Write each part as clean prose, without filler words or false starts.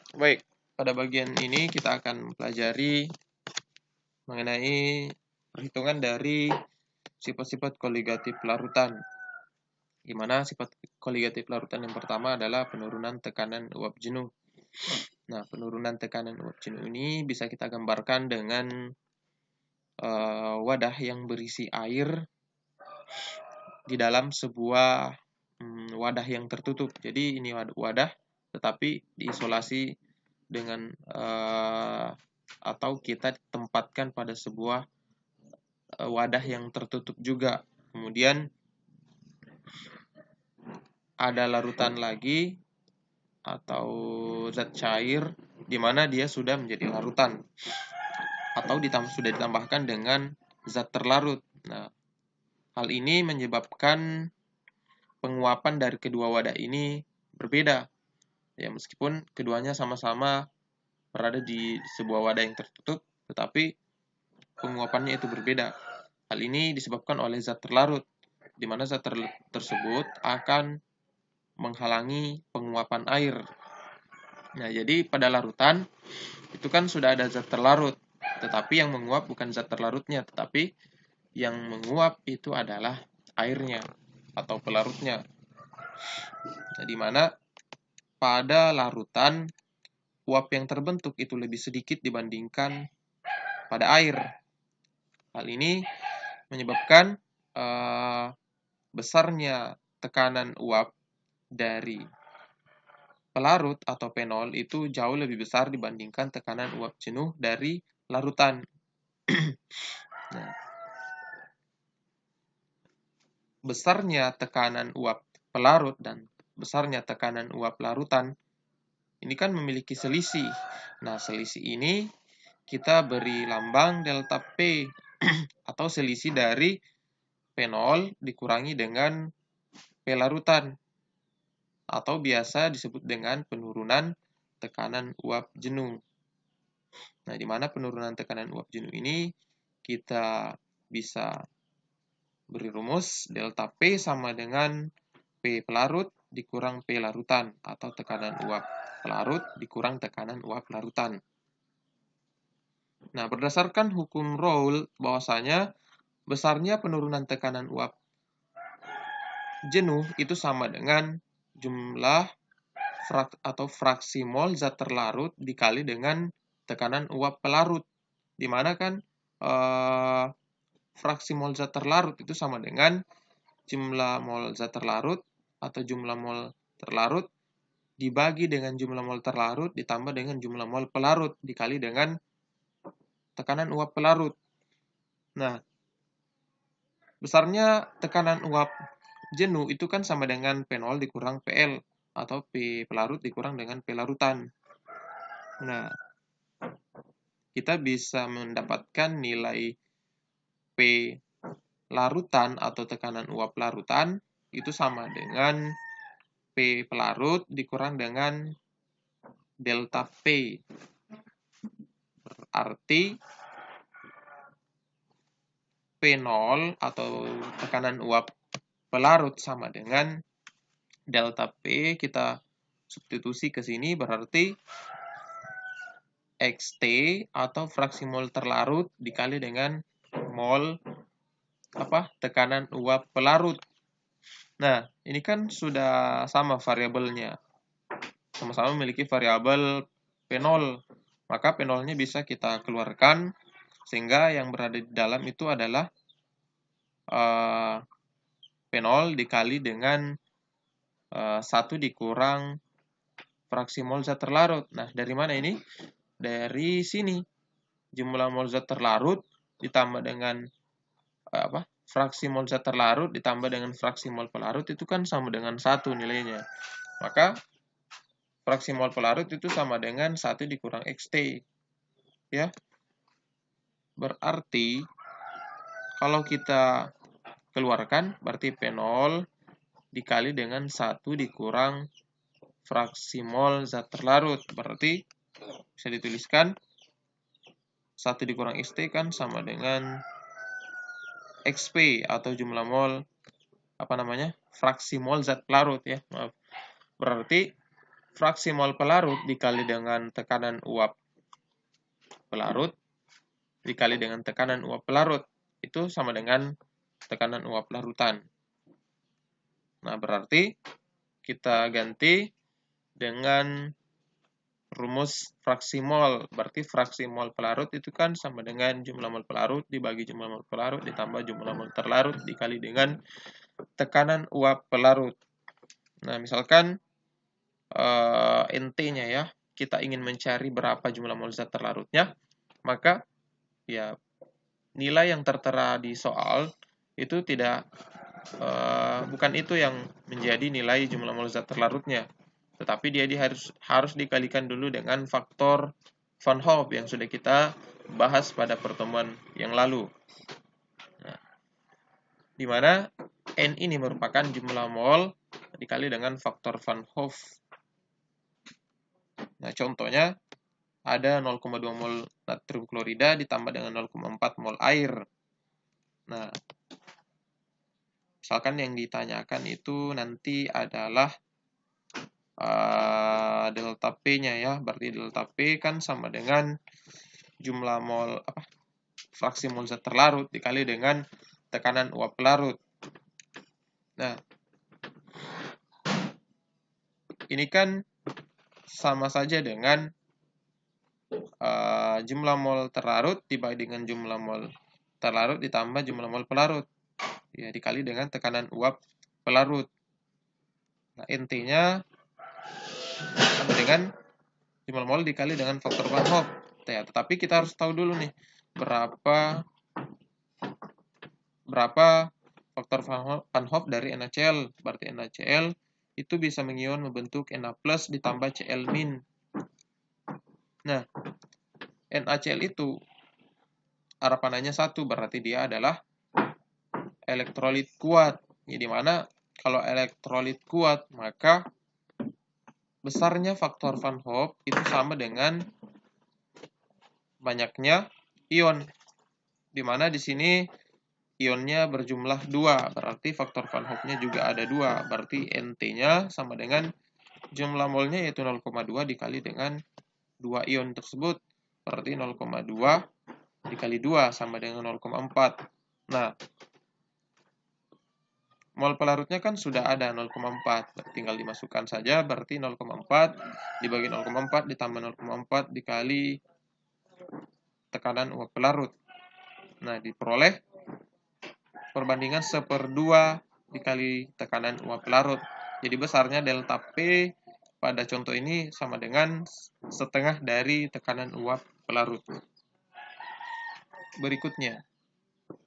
Baik, pada bagian ini kita akan mempelajari mengenai perhitungan dari sifat-sifat koligatif larutan. Di mana sifat koligatif larutan yang pertama adalah penurunan tekanan uap jenuh. Nah, penurunan tekanan uap jenuh ini bisa kita gambarkan dengan wadah yang berisi air di dalam sebuah wadah yang tertutup. Jadi ini wadah, tetapi diisolasi dengan atau kita tempatkan pada sebuah wadah yang tertutup juga. Kemudian ada larutan lagi atau zat cair di mana dia sudah menjadi larutan atau sudah ditambahkan dengan zat terlarut. Nah, hal ini menyebabkan penguapan dari kedua wadah ini berbeda. Ya, meskipun keduanya sama-sama berada di sebuah wadah yang tertutup, tetapi penguapannya itu berbeda. Hal ini disebabkan oleh zat terlarut, di mana zat tersebut akan menghalangi penguapan air. Nah, jadi pada larutan itu kan sudah ada zat terlarut, tetapi yang menguap bukan zat terlarutnya, tetapi yang menguap itu adalah airnya atau pelarutnya. Nah, di mana pada larutan uap yang terbentuk itu lebih sedikit dibandingkan pada air. Hal ini menyebabkan besarnya tekanan uap dari pelarut atau penol itu jauh lebih besar dibandingkan tekanan uap jenuh dari larutan. Nah, besarnya tekanan uap pelarut dan besarnya tekanan uap larutan ini kan memiliki selisih. Nah, selisih ini kita beri lambang delta P atau selisih dari P0 dikurangi dengan P larutan atau biasa disebut dengan penurunan tekanan uap jenuh. Nah, di mana penurunan tekanan uap jenuh ini kita bisa beri rumus delta P sama dengan P pelarut dikurang P larutan atau tekanan uap pelarut dikurang tekanan uap larutan. Nah, berdasarkan hukum Raoult bahwasanya besarnya penurunan tekanan uap jenuh itu sama dengan jumlah fraksi mol zat terlarut dikali dengan tekanan uap pelarut. Di mana kan fraksi mol zat terlarut itu sama dengan jumlah mol zat terlarut atau jumlah mol terlarut dibagi dengan jumlah mol terlarut ditambah dengan jumlah mol pelarut dikali dengan tekanan uap pelarut. Nah, besarnya tekanan uap jenuh itu kan sama dengan P0 dikurang PL atau P pelarut dikurang dengan P larutan. Nah, kita bisa mendapatkan nilai P larutan atau tekanan uap larutan itu sama dengan P pelarut dikurang dengan delta P. Berarti P0 atau tekanan uap pelarut sama dengan delta P, kita substitusi ke sini berarti XT atau fraksi mol terlarut dikali dengan mol tekanan uap pelarut. Nah, ini kan sudah sama variabelnya. Sama-sama memiliki variabel P0. Maka P0-nya bisa kita keluarkan sehingga yang berada di dalam itu adalah P0 dikali dengan 1 dikurang fraksi mol zat terlarut. Nah, dari mana ini? Dari sini. Jumlah mol zat terlarut ditambah dengan fraksi mol zat terlarut ditambah dengan fraksi mol pelarut itu kan sama dengan 1 nilainya. Maka fraksi mol pelarut itu sama dengan 1 dikurang XT. Ya. Berarti kalau kita keluarkan berarti P0 dikali dengan 1 dikurang fraksi mol zat terlarut. Berarti bisa dituliskan 1 dikurang XT kan sama dengan XP atau jumlah mol fraksi mol zat pelarut ya. Maaf. Berarti fraksi mol pelarut dikali dengan tekanan uap pelarut dikali dengan tekanan uap pelarut itu sama dengan tekanan uap larutan. Nah, berarti kita ganti dengan rumus fraksi mol. Berarti fraksi mol pelarut itu kan sama dengan jumlah mol pelarut dibagi jumlah mol pelarut ditambah jumlah mol terlarut dikali dengan tekanan uap pelarut. Nah, misalkan intinya ya, kita ingin mencari berapa jumlah mol zat terlarutnya, maka ya nilai yang tertera di soal itu bukan itu yang menjadi nilai jumlah mol zat terlarutnya, tetapi dia harus dikalikan dulu dengan faktor Van Hoff yang sudah kita bahas pada pertemuan yang lalu. Nah, di mana N ini merupakan jumlah mol dikali dengan faktor Van Hoff. Nah, contohnya ada 0,2 mol natrium klorida ditambah dengan 0,4 mol air. Nah, misalkan yang ditanyakan itu nanti adalah delta P-nya ya. Berarti delta P kan sama dengan jumlah mol fraksi mol zat terlarut dikali dengan tekanan uap pelarut. Nah, ini kan sama saja dengan jumlah mol terlarut dibagi dengan jumlah mol terlarut ditambah jumlah mol pelarut. Ya, dikali dengan tekanan uap pelarut. Nah, intinya sama dengan jumlah mol dikali dengan faktor Van Hoff. Ya, tetapi kita harus tahu dulu nih berapa faktor Van Hoff dari NaCl. Berarti NaCl itu bisa mengion membentuk Na+ ditambah Cl-. Nah, NaCl itu harapannya 1, berarti dia adalah elektrolit kuat. Jadi mana kalau elektrolit kuat, maka besarnya faktor Van Hoff itu sama dengan banyaknya ion. Di mana di sini ionnya berjumlah 2, berarti faktor Van Hoff-nya juga ada 2. Berarti NT-nya sama dengan jumlah molnya yaitu 0,2 dikali dengan 2 ion tersebut. Berarti 0,2 dikali 2 sama dengan 0,4. Nah, mol pelarutnya kan sudah ada 0,4. Tinggal dimasukkan saja, berarti 0,4 dibagi 0,4 ditambah 0,4 dikali tekanan uap pelarut. Nah, diperoleh perbandingan 1/2 dikali tekanan uap pelarut. Jadi besarnya delta P pada contoh ini sama dengan setengah dari tekanan uap pelarut. Berikutnya,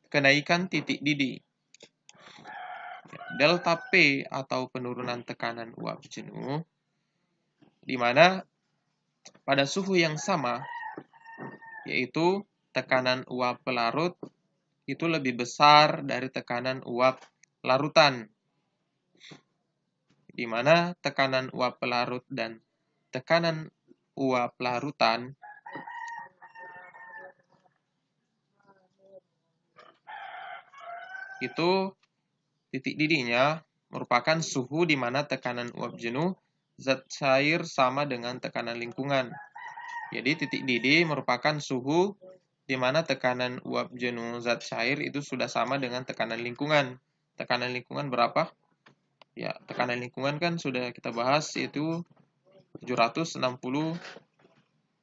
kenaikan titik didih. Delta P atau penurunan tekanan uap jenuh, di mana pada suhu yang sama, yaitu tekanan uap pelarut itu lebih besar dari tekanan uap larutan, di mana tekanan uap pelarut dan tekanan uap larutan itu titik didihnya merupakan suhu di mana tekanan uap jenuh zat cair sama dengan tekanan lingkungan. Jadi titik didih merupakan suhu di mana tekanan uap jenuh zat cair itu sudah sama dengan tekanan lingkungan. Tekanan lingkungan berapa? Ya, tekanan lingkungan kan sudah kita bahas, yaitu 760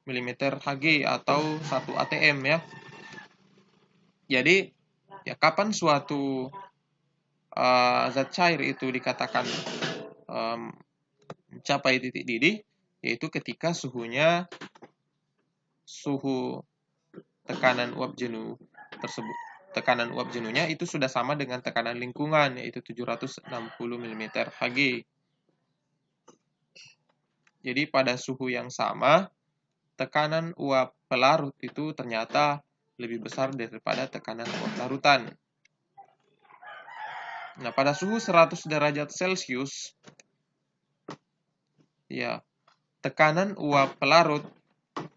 mm Hg atau 1 atm ya. Jadi, ya kapan suatu zat cair itu dikatakan mencapai titik didih, yaitu ketika suhu tekanan uap jenuh tersebut, tekanan uap jenuhnya itu sudah sama dengan tekanan lingkungan, yaitu 760 mm Hg. Jadi pada suhu yang sama, tekanan uap pelarut itu ternyata lebih besar daripada tekanan uap larutan. Nah, pada suhu 100 derajat Celcius, ya, tekanan uap pelarut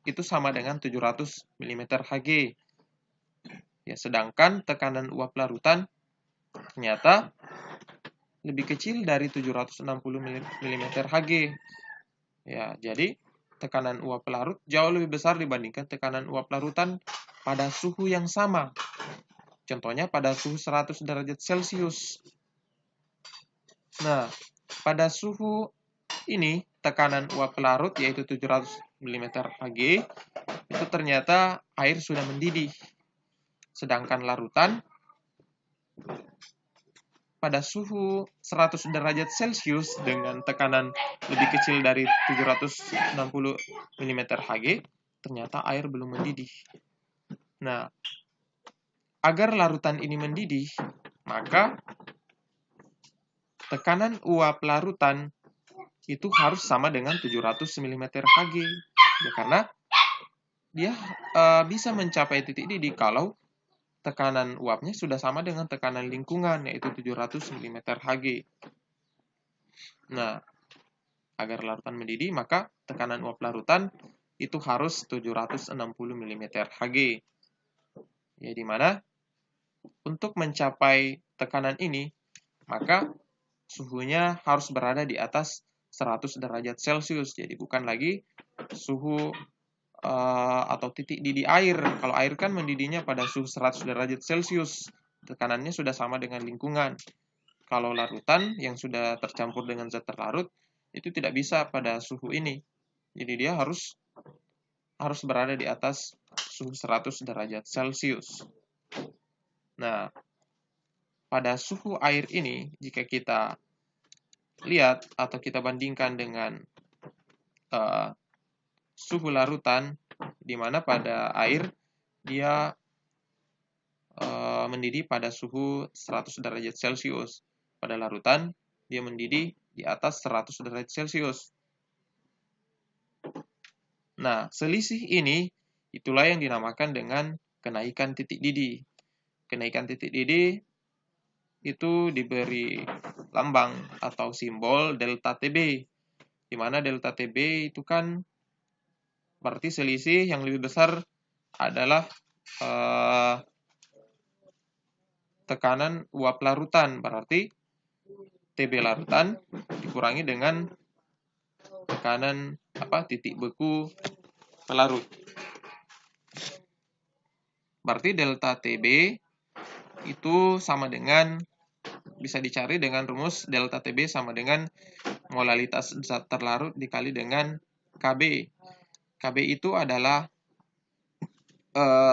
itu sama dengan 700 mm Hg. Ya, sedangkan tekanan uap larutan ternyata lebih kecil dari 760 mm Hg. Ya, jadi tekanan uap pelarut jauh lebih besar dibandingkan tekanan uap larutan pada suhu yang sama. Contohnya pada suhu 100 derajat Celcius. Nah, pada suhu ini tekanan uap pelarut yaitu 700 mm Hg itu ternyata air sudah mendidih. Sedangkan larutan pada suhu 100 derajat Celcius dengan tekanan lebih kecil dari 760 mm Hg, ternyata air belum mendidih. Nah, agar larutan ini mendidih, maka tekanan uap larutan itu harus sama dengan 700 mm Hg. Ya, karena dia bisa mencapai titik didih kalau tekanan uapnya sudah sama dengan tekanan lingkungan, yaitu 700 mm Hg. Nah, agar larutan mendidih, maka tekanan uap larutan itu harus 760 mm Hg. Ya, di mana untuk mencapai tekanan ini, maka suhunya harus berada di atas 100 derajat Celcius. Jadi bukan lagi suhu atau titik didih air. Kalau air kan mendidihnya pada suhu 100 derajat Celcius. Tekanannya sudah sama dengan lingkungan. Kalau larutan yang sudah tercampur dengan zat terlarut, itu tidak bisa pada suhu ini. Jadi dia harus berada di atas suhu 100 derajat Celcius. Nah, pada suhu air ini, jika kita lihat atau kita bandingkan dengan suhu larutan, di mana pada air dia mendidih pada suhu 100 derajat Celcius. Pada larutan, dia mendidih di atas 100 derajat Celcius. Nah, selisih ini itulah yang dinamakan dengan kenaikan titik didih. Kenaikan titik didih itu diberi lambang atau simbol delta TB, di mana delta TB itu kan berarti selisih yang lebih besar adalah tekanan uap larutan, berarti TB larutan dikurangi dengan tekanan titik beku pelarut. Berarti delta TB itu sama dengan, bisa dicari dengan rumus delta TB sama dengan molalitas zat terlarut dikali dengan KB. KB itu adalah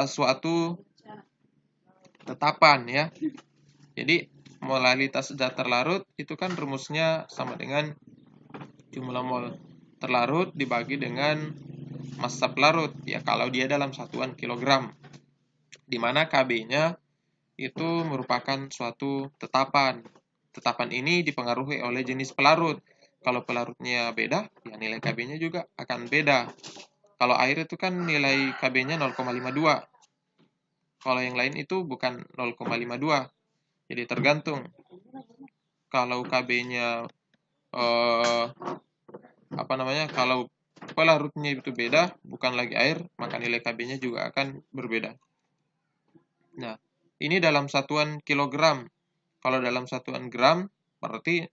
suatu tetapan ya. Jadi molalitas zat terlarut itu kan rumusnya sama dengan jumlah mol terlarut dibagi dengan massa pelarut ya kalau dia dalam satuan kilogram. Di mana KB-nya itu merupakan suatu tetapan. Tetapan ini dipengaruhi oleh jenis pelarut. Kalau pelarutnya beda, ya nilai KB-nya juga akan beda. Kalau air itu kan nilai KB-nya 0,52. Kalau yang lain itu bukan 0,52. Jadi tergantung. Kalau KB-nya kalau pelarutnya itu beda, bukan lagi air, maka nilai KB-nya juga akan berbeda. Nah, ini dalam satuan kilogram. Kalau dalam satuan gram, berarti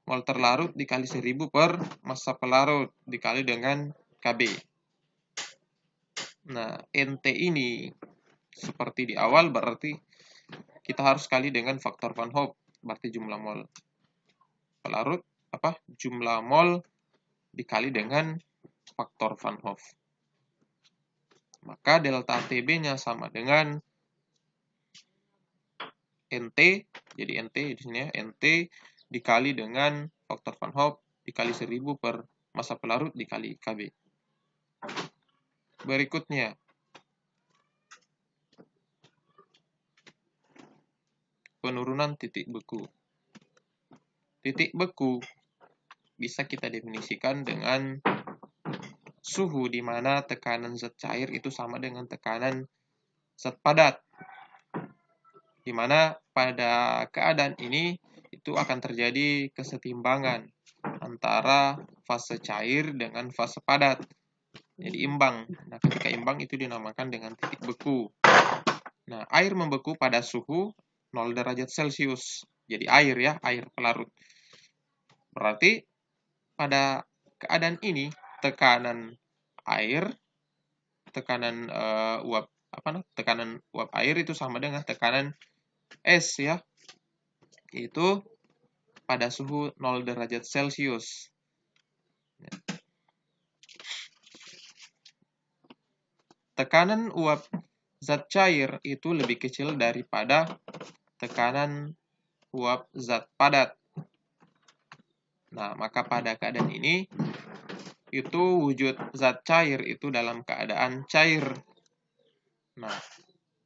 mol terlarut dikali 1000 per massa pelarut dikali dengan KB. Nah, NT ini seperti di awal berarti kita harus kali dengan faktor Van Hoff, berarti jumlah mol pelarut jumlah mol dikali dengan faktor Van Hoff. Maka delta TB-nya sama dengan NT, jadi NT di sini ya, NT dikali dengan faktor Van Hoff dikali 1000 per massa pelarut dikali KB. Berikutnya, penurunan titik beku. Titik beku bisa kita definisikan dengan suhu di mana tekanan zat cair itu sama dengan tekanan zat padat. Di mana pada keadaan ini itu akan terjadi kesetimbangan antara fase cair dengan fase padat. Jadi imbang. Nah, ketika imbang itu dinamakan dengan titik beku. Nah, air membeku pada suhu 0 derajat Celcius. Jadi air pelarut. Berarti pada keadaan ini tekanan air, tekanan uap tekanan uap air itu sama dengan tekanan es ya. Itu pada suhu 0 derajat Celcius. Tekanan uap zat cair itu lebih kecil daripada tekanan uap zat padat. Nah, maka pada keadaan ini itu wujud zat cair itu dalam keadaan cair. Nah,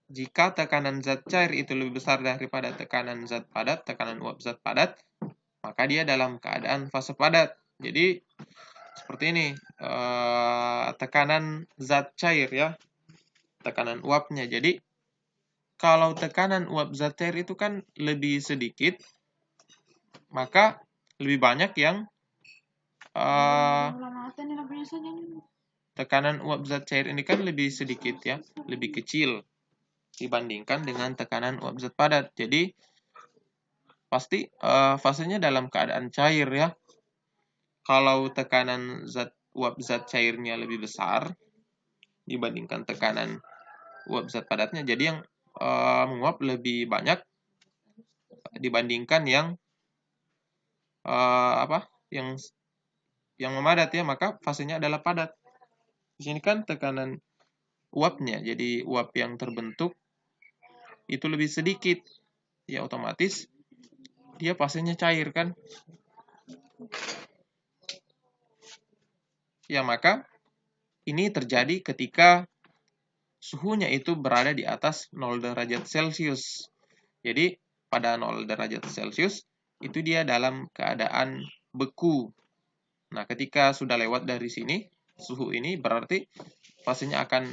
jika tekanan zat cair itu lebih besar daripada tekanan zat padat, tekanan uap zat padat, maka dia dalam keadaan fase padat. Jadi seperti ini, tekanan zat cair ya, tekanan uapnya. Jadi kalau tekanan uap zat cair itu kan lebih sedikit, maka lebih banyak yang tekanan uap zat cair ini kan lebih sedikit ya, lebih kecil dibandingkan dengan tekanan uap zat padat. Jadi pasti fasenya dalam keadaan cair ya. Kalau tekanan uap zat cairnya lebih besar dibandingkan tekanan uap zat padatnya, jadi yang menguap lebih banyak dibandingkan yang yang memadat ya, maka fasenya adalah padat. Di sini kan tekanan uapnya, jadi uap yang terbentuk itu lebih sedikit, ya otomatis dia fasenya cair kan. Ya, maka ini terjadi ketika suhunya itu berada di atas 0 derajat Celcius. Jadi pada 0 derajat Celcius itu dia dalam keadaan beku. Nah, ketika sudah lewat dari sini, suhu ini berarti fasenya akan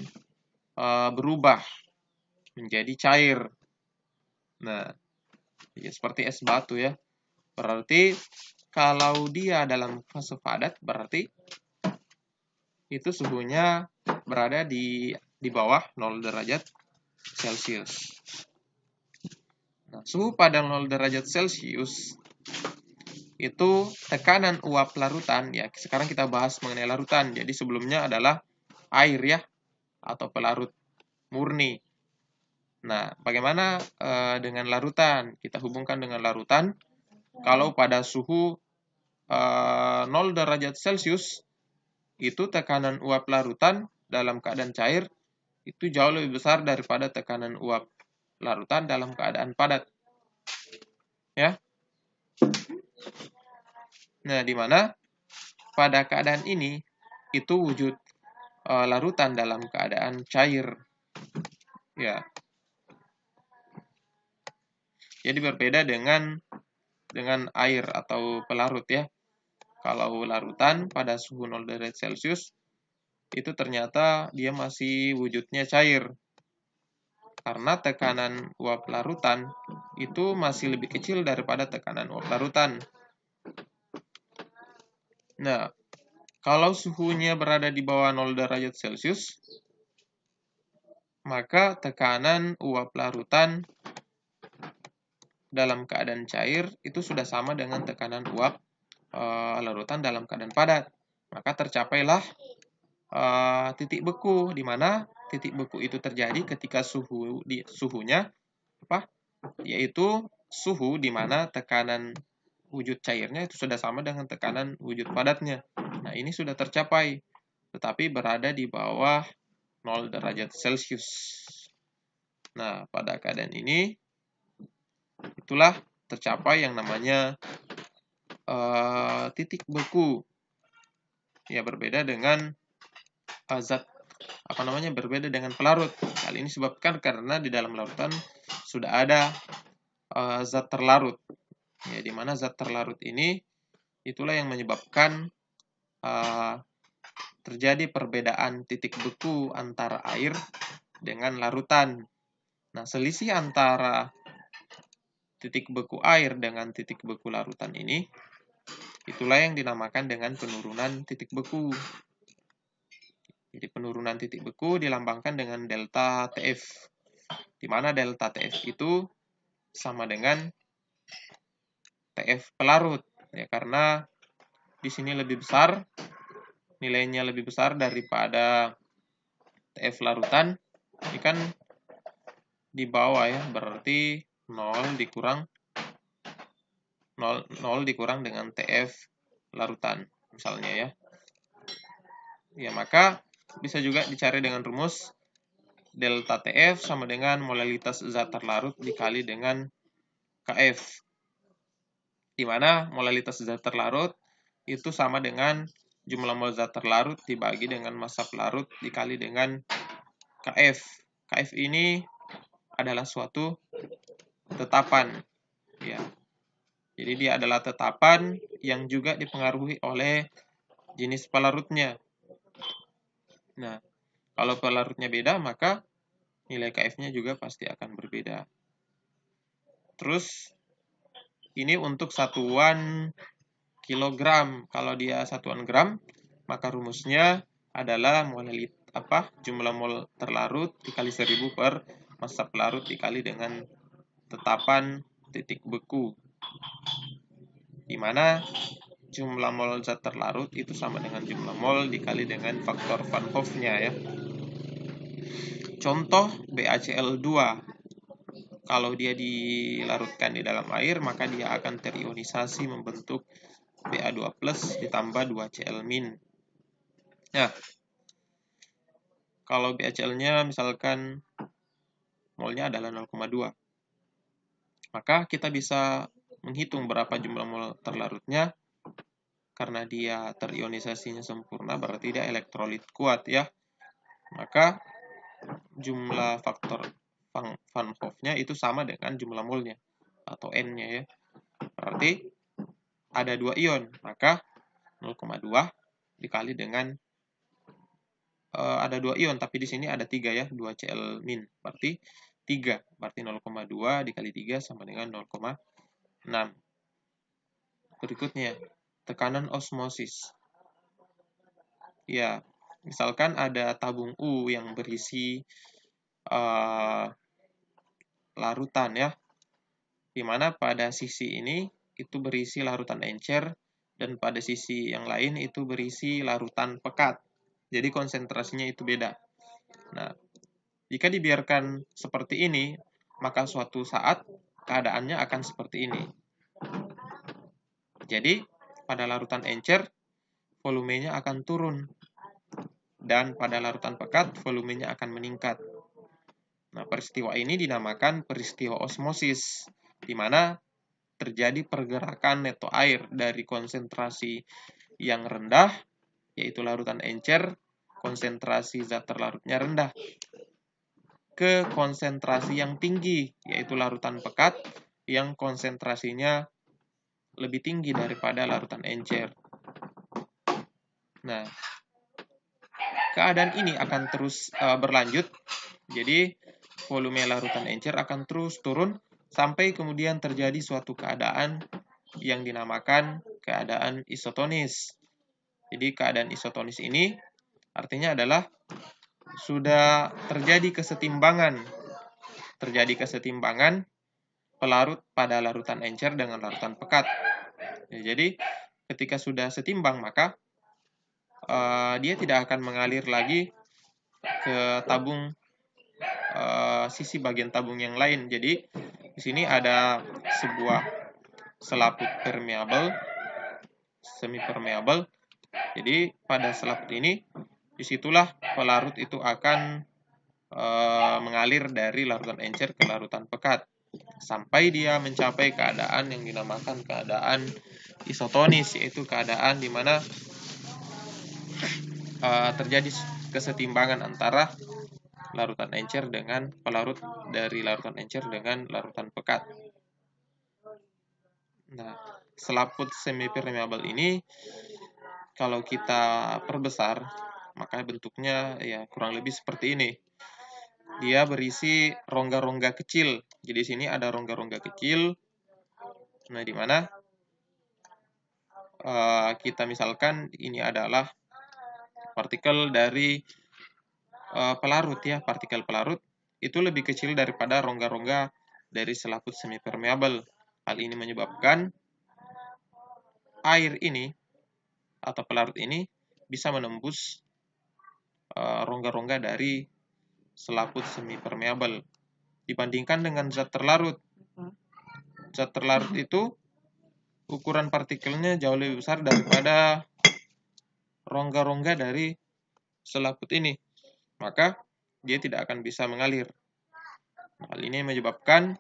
berubah menjadi cair. Nah, ya seperti es batu ya. Berarti kalau dia dalam fase padat, berarti itu suhunya berada di bawah 0 derajat Celcius. Nah, suhu pada 0 derajat Celcius itu tekanan uap larutan ya. Sekarang kita bahas mengenai larutan. Jadi sebelumnya adalah air ya, atau pelarut murni. Nah, bagaimana dengan larutan? Kita hubungkan dengan larutan. Kalau pada suhu 0 derajat Celcius itu tekanan uap larutan dalam keadaan cair itu jauh lebih besar daripada tekanan uap larutan dalam keadaan padat. Ya. Nah, di mana pada keadaan ini itu wujud larutan dalam keadaan cair. Ya. Jadi berbeda dengan air atau pelarut ya. Kalau larutan pada suhu 0 derajat Celcius itu ternyata dia masih wujudnya cair. Karena tekanan uap larutan itu masih lebih kecil daripada tekanan uap larutan. Nah, kalau suhunya berada di bawah 0 derajat Celcius, maka tekanan uap larutan dalam keadaan cair itu sudah sama dengan tekanan uap larutan dalam keadaan padat. Maka tercapailah titik beku, di mana titik beku itu terjadi ketika suhunya yaitu suhu di mana tekanan wujud cairnya itu sudah sama dengan tekanan wujud padatnya. Nah, ini sudah tercapai, tetapi berada di bawah 0 derajat Celcius. Nah, pada keadaan ini, itulah tercapai yang namanya titik beku. Ya, berbeda dengan berbeda dengan pelarut. Hal ini disebabkan karena di dalam larutan sudah ada zat terlarut. Ya, di mana zat terlarut ini itulah yang menyebabkan terjadi perbedaan titik beku antara air dengan larutan. Nah, selisih antara titik beku air dengan titik beku larutan ini itulah yang dinamakan dengan penurunan titik beku. Jadi penurunan titik beku dilambangkan dengan delta TF, di mana delta TF itu sama dengan TF pelarut, ya, karena di sini lebih besar nilainya lebih besar daripada TF larutan, ini kan di bawah ya, berarti 0 dikurang dengan TF larutan misalnya ya. Ya, maka bisa juga dicari dengan rumus delta TF sama dengan molalitas zat terlarut dikali dengan KF. Di mana molalitas zat terlarut itu sama dengan jumlah mol zat terlarut dibagi dengan massa pelarut dikali dengan KF. KF ini adalah suatu tetapan ya. Jadi dia adalah tetapan yang juga dipengaruhi oleh jenis pelarutnya. Nah, kalau pelarutnya beda, maka nilai KF-nya juga pasti akan berbeda. Terus, ini untuk satuan kilogram. Kalau dia satuan gram, maka rumusnya adalah jumlah mol terlarut dikali 1000 per massa pelarut dikali dengan tetapan titik beku. Di mana jumlah mol zat terlarut itu sama dengan jumlah mol dikali dengan faktor Van Hoff-nya ya. Contoh BaCl2. Kalau dia dilarutkan di dalam air, maka dia akan terionisasi membentuk Ba2+ ditambah 2Cl-. Nah, kalau BaCl-nya misalkan molnya adalah 0,2. Maka kita bisa menghitung berapa jumlah mol terlarutnya. Karena dia terionisasinya sempurna, berarti dia elektrolit kuat ya. Maka jumlah faktor Van Hoff-nya itu sama dengan jumlah molnya atau N-nya ya. Berarti ada 2 ion, maka 0,2 dikali dengan ada 2 ion, tapi di sini ada 3 ya, 2Cl-. Berarti 3, berarti 0,2 dikali 3 sama dengan 0,6. Berikutnya, tekanan osmosis. Ya, misalkan ada tabung U yang berisi larutan ya, dimana pada sisi ini itu berisi larutan encer dan pada sisi yang lain itu berisi larutan pekat. Jadi konsentrasinya itu beda. Nah, jika dibiarkan seperti ini, maka suatu saat keadaannya akan seperti ini. Jadi, pada larutan encer, volumenya akan turun. Dan pada larutan pekat, volumenya akan meningkat. Nah, peristiwa ini dinamakan peristiwa osmosis, di mana terjadi pergerakan neto air dari konsentrasi yang rendah, yaitu larutan encer, konsentrasi zat terlarutnya rendah, ke konsentrasi yang tinggi, yaitu larutan pekat, yang konsentrasinya lebih tinggi daripada larutan encer. Nah, keadaan ini akan terus berlanjut. Jadi, volume larutan encer akan terus turun sampai kemudian terjadi suatu keadaan yang dinamakan keadaan isotonis. Jadi, keadaan isotonis ini artinya adalah sudah terjadi kesetimbangan. Terjadi kesetimbangan pelarut pada larutan encer dengan larutan pekat. Jadi, ketika sudah setimbang, maka dia tidak akan mengalir lagi ke tabung sisi bagian tabung yang lain. Jadi, di sini ada sebuah selaput permeabel, semi permeabel. Jadi, pada selaput ini, disitulah pelarut itu akan mengalir dari larutan encer ke larutan pekat sampai dia mencapai keadaan yang dinamakan keadaan isotonis, yaitu keadaan di mana terjadi kesetimbangan antara larutan encer dengan pelarut dari larutan encer dengan larutan pekat. Nah, selaput semi permeabel ini kalau kita perbesar, maka bentuknya ya kurang lebih seperti ini. Dia berisi rongga-rongga kecil. Jadi di sini ada rongga-rongga kecil. Nah, di mana kita misalkan ini adalah partikel dari pelarut ya. Partikel pelarut itu lebih kecil daripada rongga-rongga dari selaput semi permeabel. Hal ini menyebabkan air ini atau pelarut ini bisa menembus rongga-rongga dari selaput semi permeabel dibandingkan dengan zat terlarut. Zat terlarut itu ukuran partikelnya jauh lebih besar daripada rongga-rongga dari selaput ini, maka dia tidak akan bisa mengalir. Hal ini menyebabkan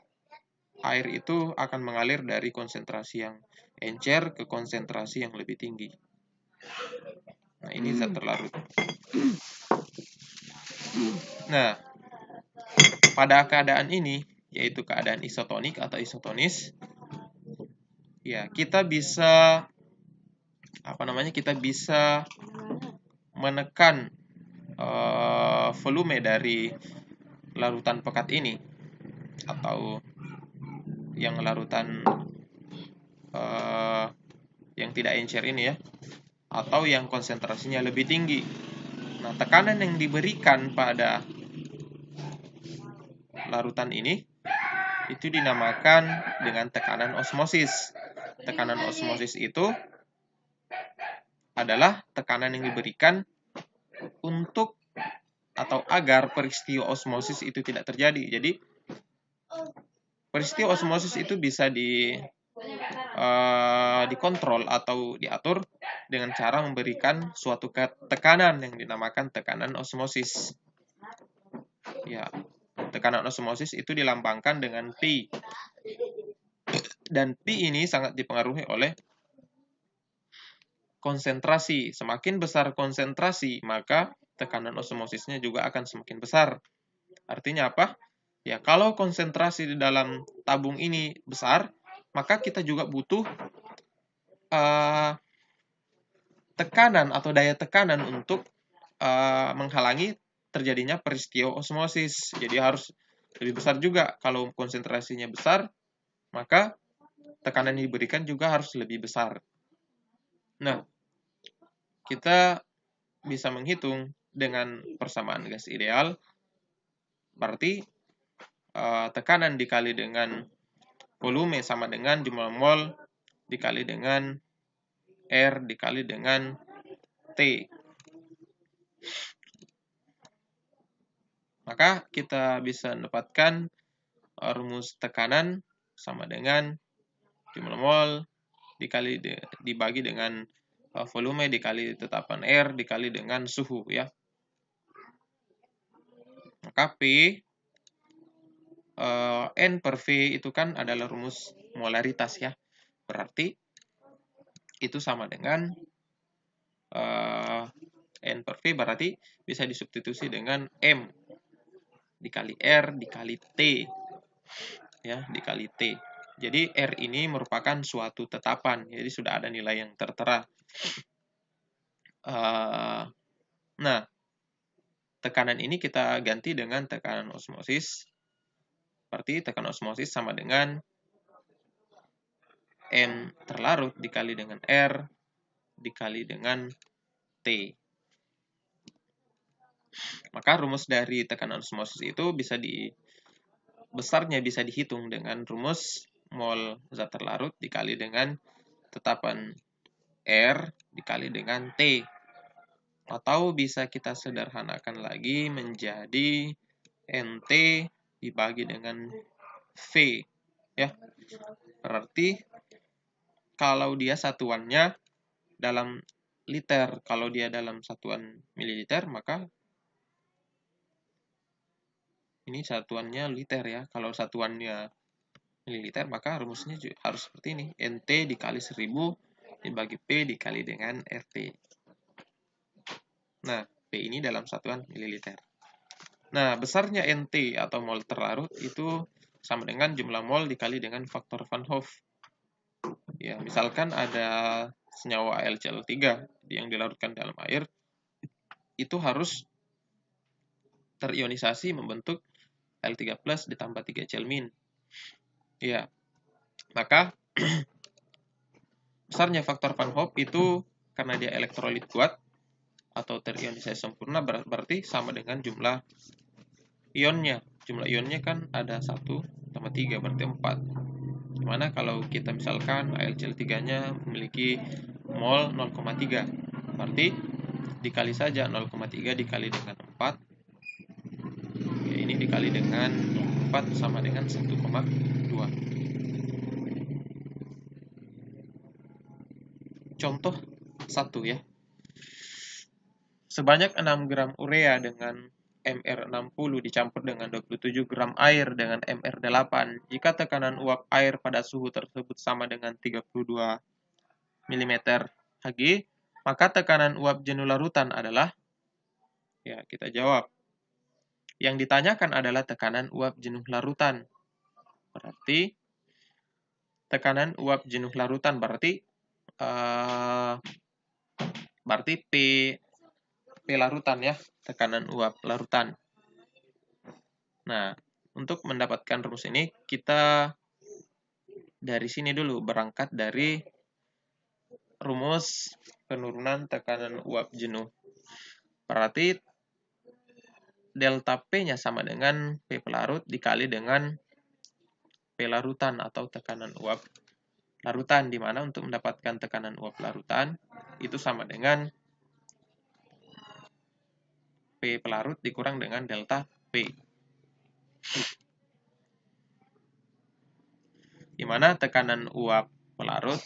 air itu akan mengalir dari konsentrasi yang encer ke konsentrasi yang lebih tinggi. Nah, ini zat terlarut. Nah, pada keadaan ini, yaitu keadaan isotonik atau isotonis, ya kita bisa menekan volume dari larutan pekat ini atau yang larutan yang tidak encer ini ya, atau yang konsentrasinya lebih tinggi. Nah, tekanan yang diberikan pada larutan ini itu dinamakan dengan tekanan osmosis. Tekanan osmosis itu adalah tekanan yang diberikan untuk atau agar peristiwa osmosis itu tidak terjadi. Jadi peristiwa osmosis itu bisa dikontrol atau diatur dengan cara memberikan suatu tekanan yang dinamakan tekanan osmosis. Ya, tekanan osmosis itu dilambangkan dengan P. Dan P ini sangat dipengaruhi oleh konsentrasi. Semakin besar konsentrasi, maka tekanan osmosisnya juga akan semakin besar. Artinya apa? Ya, kalau konsentrasi di dalam tabung ini besar, maka kita juga butuh tekanan atau daya tekanan untuk menghalangi terjadinya peristiwa osmosis. Jadi harus lebih besar juga. Kalau konsentrasinya besar, maka tekanan yang diberikan juga harus lebih besar. Nah, kita bisa menghitung dengan persamaan gas ideal, berarti tekanan dikali dengan volume sama dengan jumlah mol dikali dengan R dikali dengan T. Maka kita bisa mendapatkan rumus tekanan sama dengan jumlah mol dibagi dengan volume dikali tetapan R dikali dengan suhu ya. Maka P N per V itu kan adalah rumus molaritas ya. Berarti itu sama dengan N per V berarti bisa disubstitusi dengan M dikali R dikali T ya, dikali T. Jadi R ini merupakan suatu tetapan, jadi sudah ada nilai yang tertera. Nah, tekanan ini kita ganti dengan tekanan osmosis. Berarti tekanan osmosis sama dengan N terlarut dikali dengan R dikali dengan T. Maka rumus dari tekanan osmosis itu besarnya bisa dihitung dengan rumus mol zat terlarut dikali dengan tetapan R dikali dengan T. Atau bisa kita sederhanakan lagi menjadi NT dibagi dengan V. Ya. Berarti kalau dia satuannya dalam liter, kalau dia dalam satuan mililiter, maka ini satuannya liter ya. Kalau satuannya mililiter, maka rumusnya harus seperti ini. NT dikali 1000 dibagi P dikali dengan RT. Nah, P ini dalam satuan mililiter. Nah, besarnya NT atau mol terlarut itu sama dengan jumlah mol dikali dengan faktor Van Hoff. Ya, misalkan ada senyawa AlCl3 yang dilarutkan dalam air, itu harus terionisasi membentuk Al3+ ditambah 3 Celmin. Ya, maka besarnya faktor Van Hoff itu karena dia elektrolit kuat atau terionisasi sempurna berarti sama dengan jumlah ionnya. Jumlah ionnya kan ada 1 tambah 3 berarti 4. Dimana kalau kita misalkan AlCl3-nya memiliki mol 0,3 berarti dikali saja 0,3 dikali dengan 4. Oke, ini dikali dengan 4 sama dengan 1,2. Contoh 1 ya. Sebanyak 6 gram urea dengan MR60 dicampur dengan 27 gram air dengan MR8. Jika tekanan uap air pada suhu tersebut sama dengan 32 mm Hg, maka tekanan uap jenuh larutan adalah, ya kita jawab. Yang ditanyakan adalah tekanan uap jenuh larutan. Berarti tekanan uap jenuh larutan berarti P larutan ya, tekanan uap larutan. Nah, untuk mendapatkan rumus ini kita dari sini dulu, berangkat dari rumus penurunan tekanan uap jenuh. Berarti delta P-nya sama dengan P pelarut dikali dengan P larutan atau tekanan uap larutan, di mana untuk mendapatkan tekanan uap larutan itu sama dengan P pelarut dikurang dengan delta P. Di mana tekanan uap pelarut,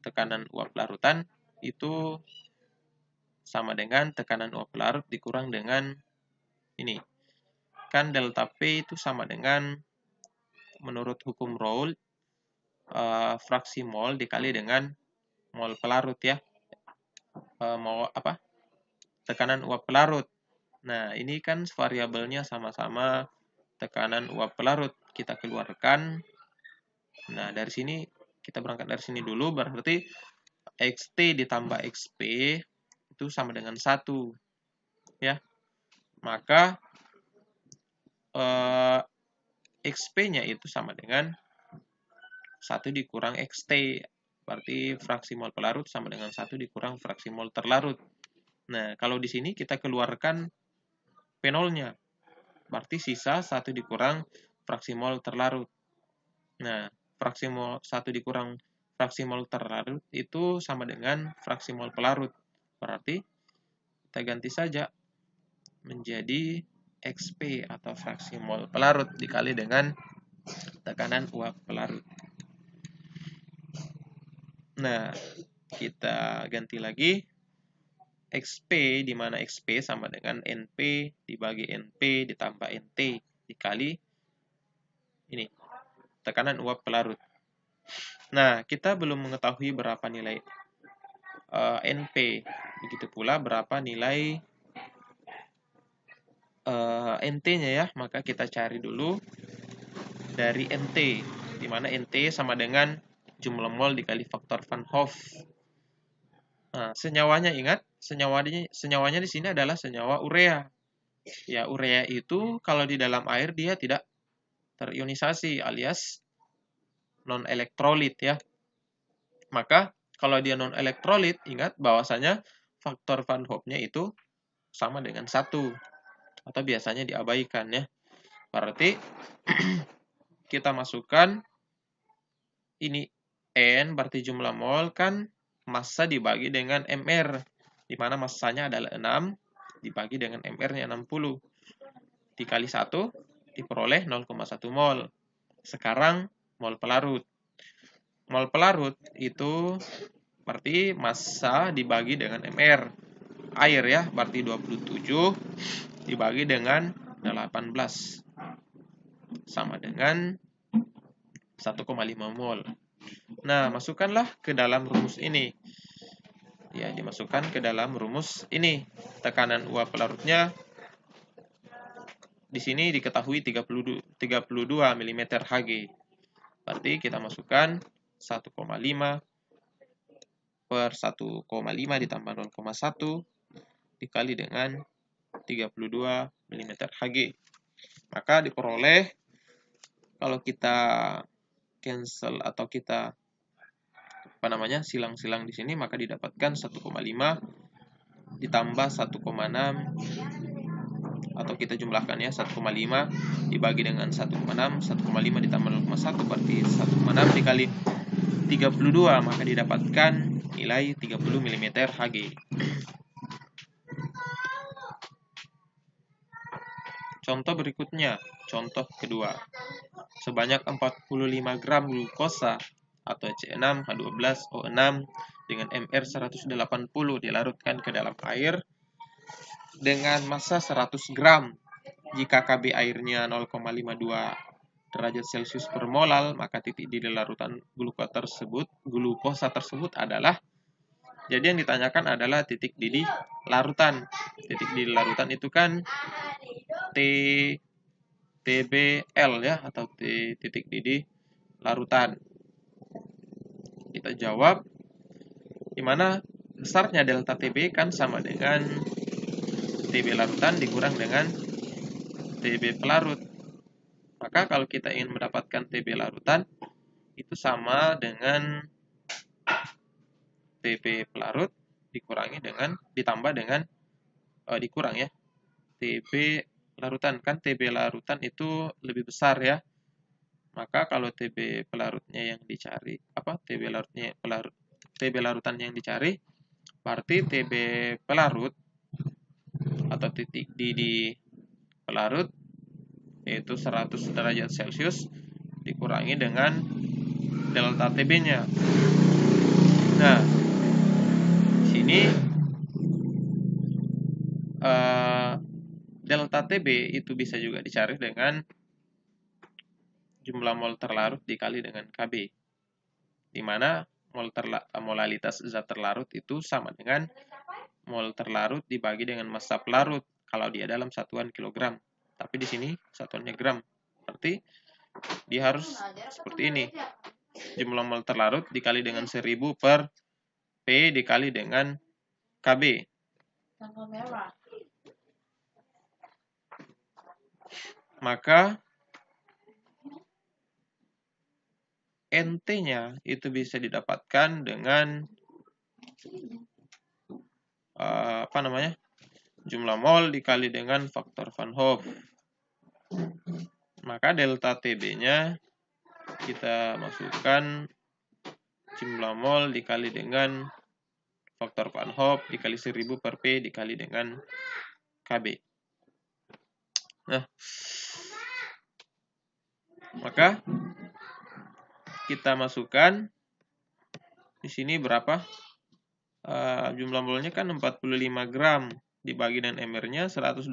tekanan uap larutan itu sama dengan tekanan uap pelarut dikurang dengan ini. Kan delta P itu sama dengan, menurut hukum Raoult, fraksi mol dikali dengan mol pelarut ya. Tekanan uap pelarut. Nah, ini kan variabelnya sama-sama tekanan uap pelarut. Kita keluarkan. Nah, dari sini kita berangkat dari sini dulu, berarti XT ditambah XP itu sama dengan 1. Ya. Maka XP-nya itu sama dengan 1 dikurang XT. Berarti fraksi mol pelarut sama dengan 1 dikurang fraksi mol terlarut. Nah, kalau di sini kita keluarkan P0-nya. Berarti sisa 1 dikurang fraksi mol terlarut. Nah, fraksi mol 1 dikurang fraksi mol terlarut itu sama dengan fraksi mol pelarut. Berarti kita ganti saja menjadi XP atau fraksi mol pelarut dikali dengan tekanan uap pelarut. Nah, kita ganti lagi XP, di mana XP sama dengan NP dibagi NP ditambah NT dikali ini, tekanan uap pelarut. Nah, kita belum mengetahui berapa nilai NP. Begitu pula berapa nilai NT-nya ya. Maka kita cari dulu dari NT, di mana NT sama dengan jumlah mol dikali faktor Van Hoff. Nah, senyawanya ingat, senyawanya di sini adalah senyawa urea. Ya, urea itu kalau di dalam air dia tidak terionisasi alias non-elektrolit ya. Maka kalau dia non-elektrolit, ingat bahwasanya faktor Van Hoff-nya itu sama dengan 1 atau biasanya diabaikan ya. Berarti kita masukkan ini N berarti jumlah mol kan massa dibagi dengan MR, di mana massanya adalah 6 dibagi dengan MR-nya 60. Dikali 1 diperoleh 0,1 mol. Sekarang mol pelarut. Mol pelarut itu berarti massa dibagi dengan MR. Air ya, berarti 27 dibagi dengan 18 sama dengan 1,5 mol. Nah, masukkanlah ke dalam rumus ini. Ya, dimasukkan ke dalam rumus ini. Tekanan uap pelarutnya di sini diketahui 32 mm Hg. Berarti kita masukkan 1,5 per 1,5 ditambah 0,1 dikali dengan 32 mm Hg. Maka diperoleh, kalau kita cancel atau kita silang-silang di sini, maka didapatkan 1,5 ditambah 1,6 atau kita jumlahkan ya, 1,5 dibagi dengan 1,6, 1,5 ditambah 0,1 berarti 1,6 dikali 32, maka didapatkan nilai 30 mm Hg. Contoh berikutnya, contoh kedua. Sebanyak 45 gram glukosa atau C6H12O6 dengan MR 180 dilarutkan ke dalam air dengan massa 100 gram. Jika Kb airnya 0,52 derajat Celcius per molal, maka titik didih larutan glukosa tersebut adalah, jadi yang ditanyakan adalah titik didih larutan. Titik didih larutan itu kan TBL ya, atau titik didih larutan. Kita jawab, dimana besarnya delta TB kan sama dengan TB larutan dikurang dengan TB pelarut. Maka kalau kita ingin mendapatkan TB larutan, itu sama dengan TB pelarut ditambah dengan dikurang ya TB larutan. Kan TB larutan itu lebih besar ya. Maka kalau TB pelarutnya yang dicari, TB larutan yang dicari, berarti TB pelarut atau titik didih pelarut yaitu 100 derajat Celcius dikurangi dengan delta TB-nya. Nah, sini delta TB itu bisa juga dicari dengan jumlah mol terlarut dikali dengan Kb, di mana molalitas zat terlarut itu sama dengan mol terlarut dibagi dengan massa pelarut kalau dia dalam satuan kilogram. Tapi di sini satuannya gram. Berarti dia harus seperti ini. Jumlah mol terlarut dikali dengan 1000 per P dikali dengan Kb. Maka NT-nya itu bisa didapatkan dengan jumlah mol dikali dengan faktor Van Hoff. Maka delta TB-nya kita masukkan jumlah mol dikali dengan faktor Van Hoff dikali 1000 per P dikali dengan Kb. Nah, maka kita masukkan di sini berapa? Jumlah molnya kan 45 gram dibagi dengan MR-nya 180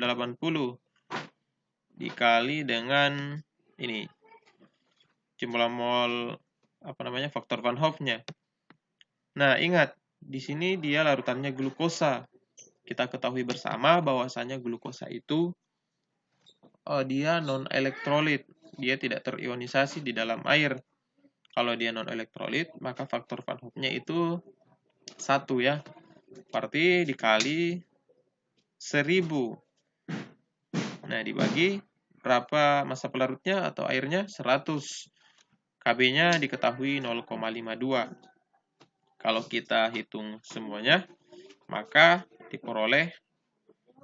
dikali dengan ini jumlah mol faktor Van Hoff-nya. Nah, ingat di sini dia larutannya glukosa. Kita ketahui bersama bahwasanya glukosa itu dia non-elektrolit, dia tidak terionisasi di dalam air. Kalau dia non-elektrolit, maka faktor Van Hoff-nya itu 1 ya. Berarti dikali 1000. Nah, dibagi berapa massa pelarutnya atau airnya? 100. Kb-nya diketahui 0,52. Kalau kita hitung semuanya, maka diperoleh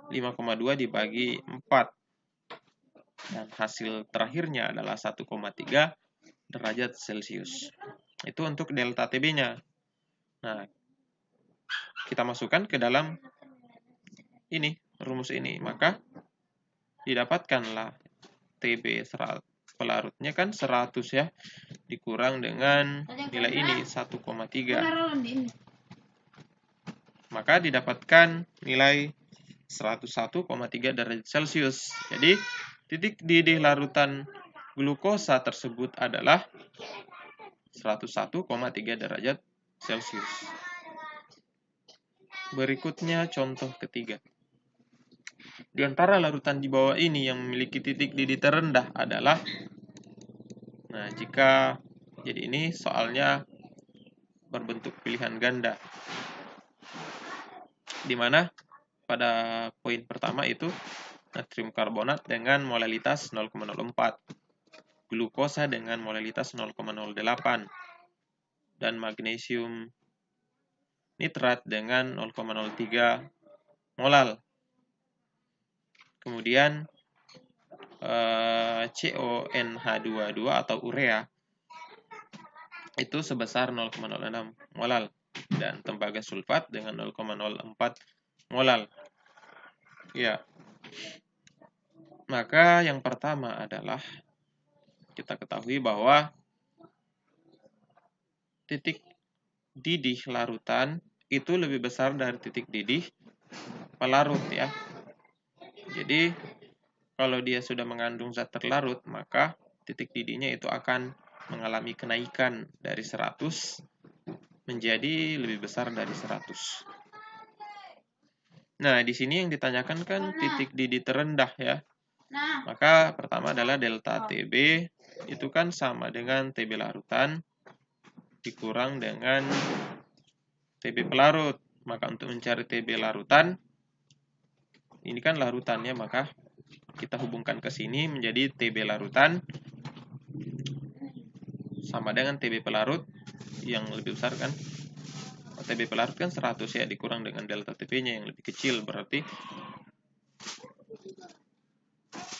5,2 dibagi 4. Dan hasil terakhirnya adalah 1,3 derajat Celcius. Itu untuk delta TB-nya. Nah, kita masukkan ke dalam ini, rumus ini. Maka didapatkanlah TB pelarutnya kan 100 ya, dikurang dengan nilai ini 1,3. Maka didapatkan nilai 101,3 derajat Celcius. Jadi titik didih larutan glukosa tersebut adalah 101,3 derajat Celcius. Berikutnya contoh ketiga. Di antara larutan di bawah ini yang memiliki titik didih terendah adalah, nah jika jadi ini soalnya berbentuk pilihan ganda, di mana pada poin pertama itu natrium karbonat dengan molalitas 0,04, glukosa dengan molalitas 0,08, dan magnesium nitrat dengan 0,03 molal. Kemudian CONH22 atau urea itu sebesar 0,06 molal dan tembaga sulfat dengan 0,04 molal. Ya. Maka yang pertama adalah kita ketahui bahwa titik didih larutan itu lebih besar dari titik didih pelarut ya. Jadi kalau dia sudah mengandung zat terlarut, maka titik didihnya itu akan mengalami kenaikan dari 100 menjadi lebih besar dari 100. Nah, di sini yang ditanyakan kan titik didih terendah ya. Maka pertama adalah delta TB, itu kan sama dengan TB larutan dikurang dengan TB pelarut. Maka untuk mencari TB larutan, ini kan larutannya, maka kita hubungkan ke sini menjadi TB larutan sama dengan TB pelarut yang lebih besar kan. TB pelarut kan 100 ya, dikurang dengan delta TB-nya yang lebih kecil, berarti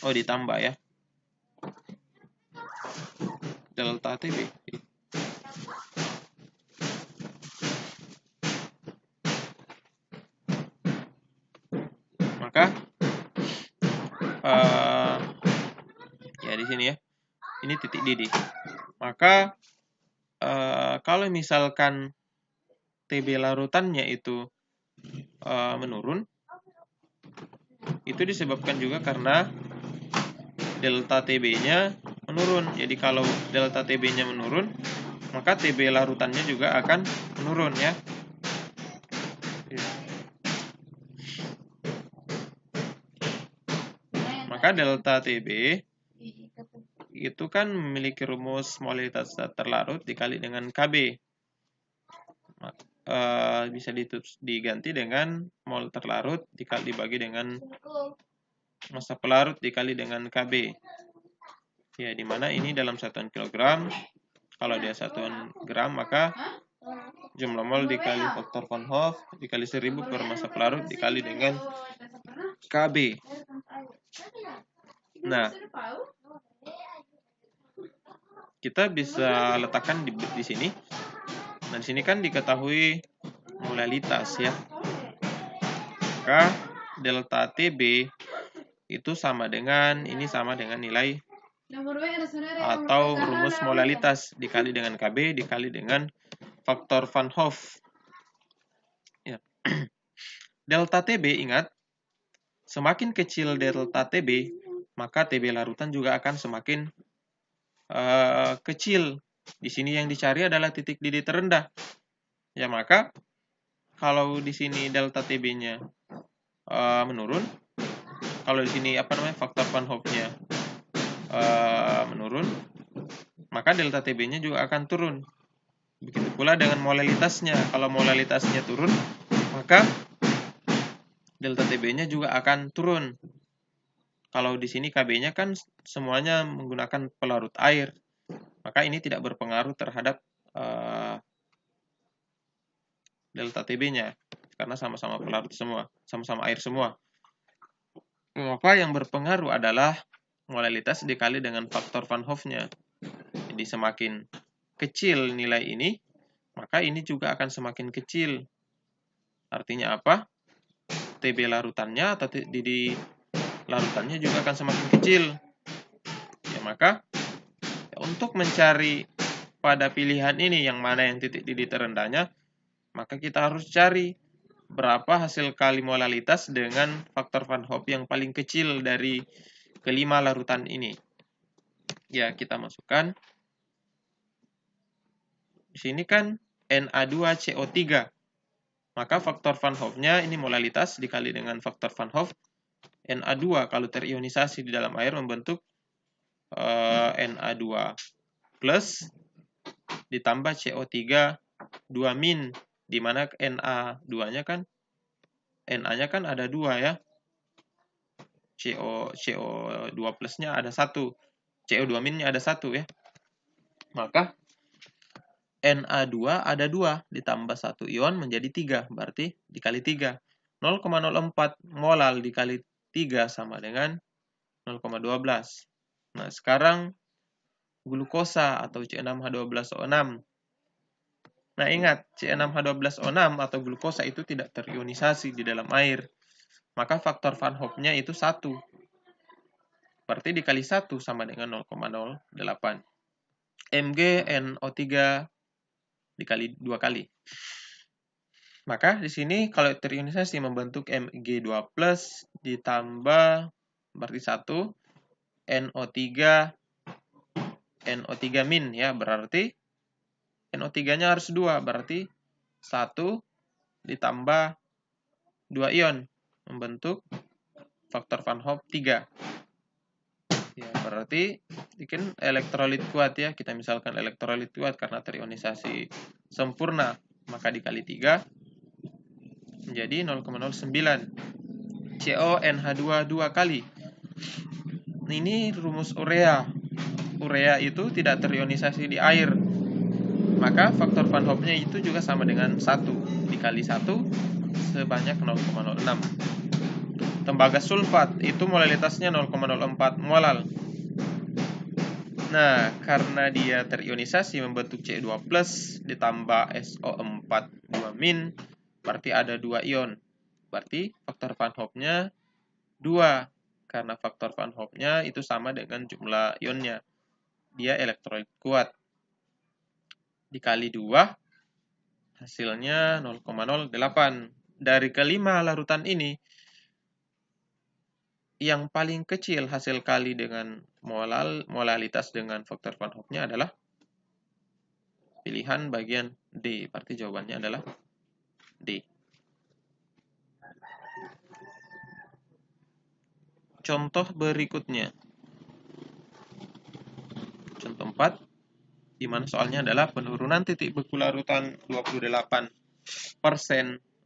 ditambah ya delta TB. Maka ya di sini ya, ini titik didih. Maka kalau misalkan TB larutannya itu menurun, itu disebabkan juga karena delta TB-nya menurun. Jadi kalau delta TB-nya menurun, maka TB larutannya juga akan menurun ya. Maka delta TB itu kan memiliki rumus molalitas zat terlarut dikali dengan KB. Bisa diganti dengan mol terlarut dibagi dengan massa pelarut dikali dengan KB. Ya, dimana ini dalam satuan kilogram. Kalau dia satuan gram, maka jumlah mol dikali faktor Van Hoff dikali 1000 per massa pelarut dikali dengan KB. Nah, kita bisa letakkan di sini. Nah, di sini kan diketahui molalitas ya. Maka delta TB itu sama dengan nilai atau rumus molalitas dikali dengan KB dikali dengan faktor Van Hoff. Ya. Delta TB, ingat, semakin kecil delta TB, maka TB larutan juga akan semakin kecil. Di sini yang dicari adalah titik didih terendah. Ya, maka kalau di sini delta TB-nya menurun, kalau di sini faktor Van Hoff-nya menurun, maka delta TB-nya juga akan turun. Begitu pula dengan molalitasnya. Kalau molalitasnya turun, maka delta TB-nya juga akan turun. Kalau di sini KB-nya kan semuanya menggunakan pelarut air, maka ini tidak berpengaruh terhadap delta TB-nya karena sama-sama pelarut semua, sama-sama air semua. Maka yang berpengaruh adalah molalitas dikali dengan faktor Van Hoff-nya. Jadi semakin kecil nilai ini, maka ini juga akan semakin kecil. Artinya apa? TB larutannya atau didih larutannya juga akan semakin kecil. Ya, maka untuk mencari pada pilihan ini yang mana yang titik didih terendahnya, maka kita harus cari berapa hasil kali molalitas dengan faktor Van Hoff yang paling kecil dari kelima larutan ini. Ya, kita masukkan. Di sini kan Na2CO3. Maka faktor Van Hoff-nya ini molalitas dikali dengan faktor Van Hoff. Na2 kalau terionisasi di dalam air membentuk Na2 plus ditambah CO3 2-, di mana Na2-nya kan Na-nya kan ada 2 ya. CO2 plusnya ada 1. CO2-nya ada 1 ya. Maka Na2 ada 2 ditambah 1 ion menjadi 3, berarti dikali 3. 0,04 molal dikali 3 sama dengan 0,12. Nah, sekarang glukosa atau C6H12O6. Nah, ingat, C6H12O6 atau glukosa itu tidak terionisasi di dalam air. Maka faktor Van Hoff-nya itu 1. Berarti dikali 1 sama dengan 0,08. Mg NO3 dikali 2 kali. Maka di sini kalau terionisasi membentuk Mg2+ ditambah berarti 1 NO3 min ya, berarti NO3-nya harus 2, berarti 1 ditambah 2 ion membentuk faktor Van Hoff 3. Ya, berarti bikin elektrolit kuat ya. Kita misalkan elektrolit kuat karena terionisasi sempurna, maka dikali 3 menjadi 0,09. CONH2 2 kali. Ini rumus urea. Urea itu tidak terionisasi di air. Maka faktor Van Hoff-nya itu juga sama dengan 1 dikali 1 sebanyak 0,06. Tembaga sulfat itu molalitasnya 0,04 molal. Nah, karena dia terionisasi membentuk Ce2+ ditambah SO4 2-, berarti ada 2 ion. Berarti faktor Van Hoff-nya 2. Karena faktor Van Hoff-nya itu sama dengan jumlah ionnya. Dia elektrolit kuat. Dikali 2, hasilnya 0,08. Dari kelima larutan ini, yang paling kecil hasil kali dengan molalitas dengan faktor Van Hoff-nya adalah pilihan bagian D. Berarti jawabannya adalah D. Contoh berikutnya. Contoh 4, di mana soalnya adalah penurunan titik beku larutan 28%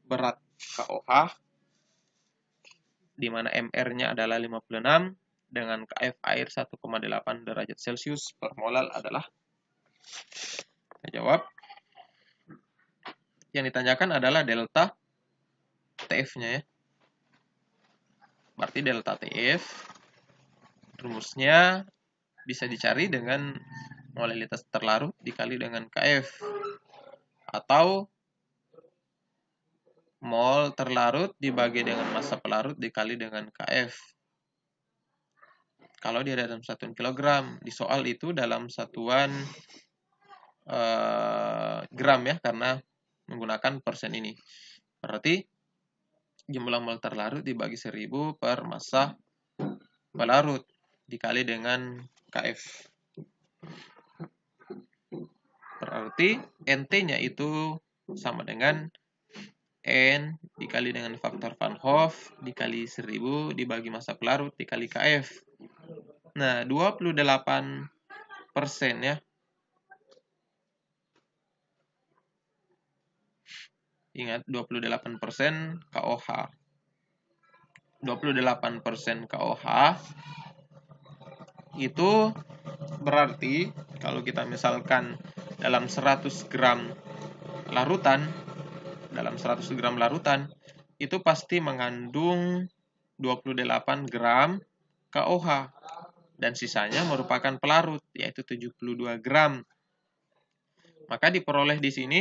berat KOH, di mana MR-nya adalah 56, dengan KF air 1,8 derajat Celcius per molal adalah. Kita jawab. Yang ditanyakan adalah delta TF-nya ya. Berarti delta TF rumusnya bisa dicari dengan molalitas terlarut dikali dengan KF, atau mol terlarut dibagi dengan massa pelarut dikali dengan KF. Kalau dia dalam satuan kilogram, di soal itu dalam satuan gram ya, karena menggunakan persen ini. Berarti jumlah mol terlarut dibagi 1000 per massa pelarut dikali dengan KF. Berarti NT-nya itu sama dengan N dikali dengan faktor Van Hoff dikali 1000 dibagi massa pelarut dikali KF. Nah, 28% ya. Ingat, 28% KOH. 28% KOH itu berarti kalau kita misalkan dalam 100 gram larutan, itu pasti mengandung 28 gram KOH dan sisanya merupakan pelarut, yaitu 72 gram. Maka diperoleh di sini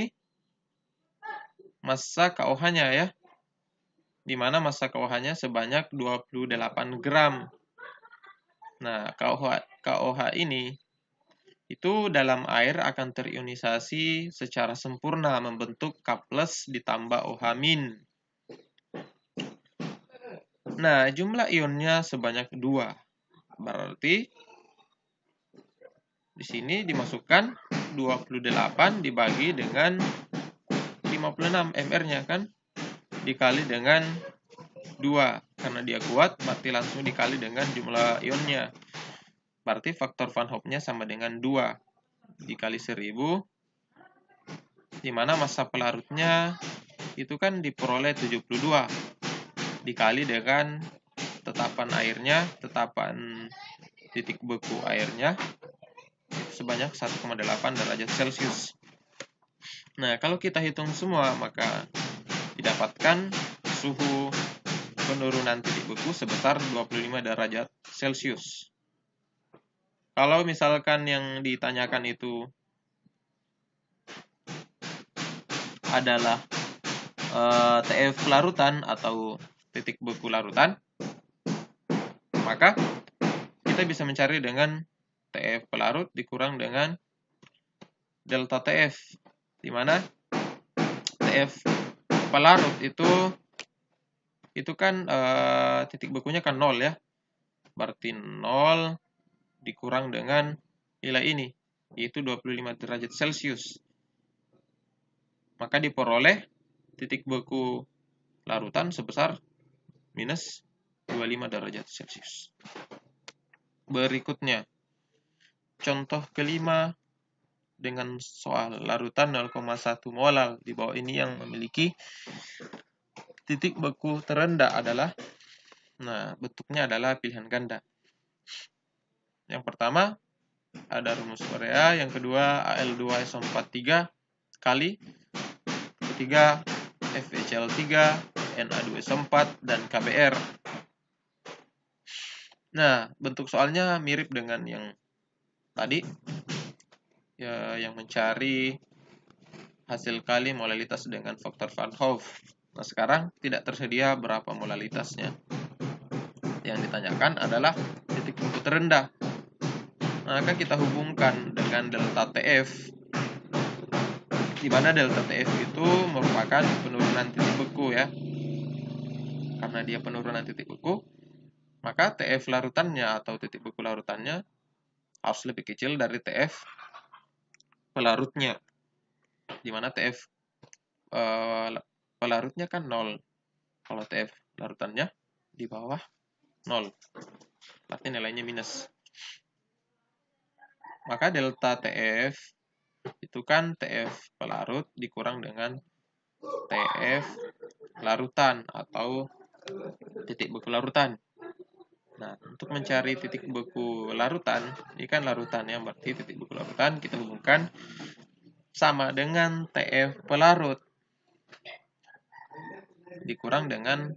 massa KOH-nya ya, di mana massa KOH-nya sebanyak 28 gram. Nah, KOH ini itu dalam air akan terionisasi secara sempurna membentuk K+ ditambah OH-. Nah, jumlah ionnya sebanyak 2. Berarti di sini dimasukkan 28 dibagi dengan 56 MR-nya kan, dikali dengan 2. Karena dia kuat, berarti langsung dikali dengan jumlah ionnya. Berarti faktor Van Hoff-nya sama dengan 2 dikali 1000, di mana massa pelarutnya itu kan diperoleh 72 dikali dengan tetapan airnya, tetapan titik beku airnya sebanyak 1,8 derajat Celcius. Nah, kalau kita hitung semua, maka didapatkan suhu penurunan titik beku sebesar 25 derajat Celcius. Kalau misalkan yang ditanyakan itu adalah TF larutan atau titik beku larutan, maka kita bisa mencari dengan TF pelarut dikurang dengan delta TF, di mana TF pelarut itu kan titik bekunya kan 0 ya. Berarti 0 dikurang dengan nilai ini, yaitu 25 derajat Celcius. Maka diperoleh titik beku larutan sebesar minus 25 derajat Celcius. Berikutnya, contoh kelima dengan soal larutan 0,1 molar. Di bawah ini yang memiliki titik beku terendah adalah, bentuknya adalah pilihan ganda. Yang pertama, ada rumus Korea. Yang kedua, Al2SO43 kali. Ketiga, FeCl3, Na2SO4, dan KBr. Nah, bentuk soalnya mirip dengan yang tadi, ya, yang mencari hasil kali molalitas dengan faktor Van Hoff. Nah, sekarang tidak tersedia berapa molalitasnya. Yang ditanyakan adalah titik beku terendah. Maka kita hubungkan dengan delta TF, di mana delta TF itu merupakan penurunan titik beku ya. Karena dia penurunan titik beku, maka TF larutannya atau titik beku larutannya harus lebih kecil dari TF pelarutnya, di mana TF pelarutnya kan 0. Kalau TF larutannya di bawah 0, berarti nilainya minus. Maka delta TF itu kan TF pelarut dikurang dengan TF larutan atau titik beku larutan. Nah, untuk mencari titik beku larutan, ini kan larutan ya, berarti titik beku larutan kita hubungkan sama dengan TF pelarut dikurang dengan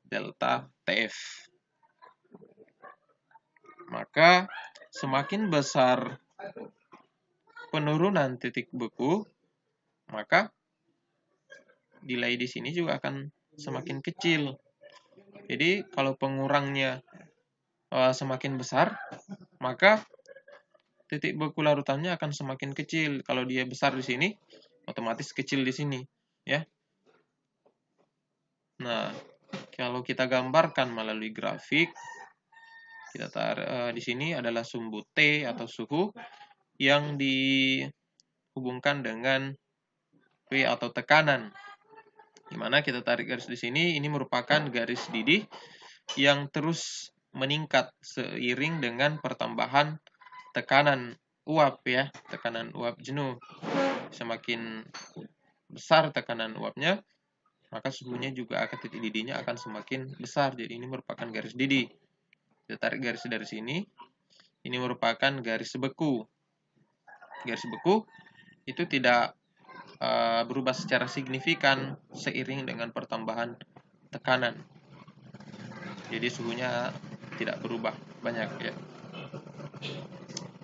delta TF. Maka semakin besar penurunan titik beku, maka nilai di sini juga akan semakin kecil. Jadi kalau pengurangnya semakin besar, maka titik beku larutannya akan semakin kecil. Kalau dia besar di sini, otomatis kecil di sini, ya. Nah, kalau kita gambarkan melalui grafik, kita taruh di sini adalah sumbu T atau suhu yang dihubungkan dengan V atau tekanan. Di mana kita tarik garis di sini, ini merupakan garis didih yang terus meningkat seiring dengan pertambahan tekanan uap ya, tekanan uap jenuh. Semakin besar tekanan uapnya, maka suhunya juga akan, titik didihnya akan semakin besar. Jadi ini merupakan garis didih. Kita tarik garis dari sini. Ini merupakan garis beku. Garis beku itu tidak berubah secara signifikan seiring dengan pertambahan tekanan. Jadi suhunya tidak berubah banyak ya.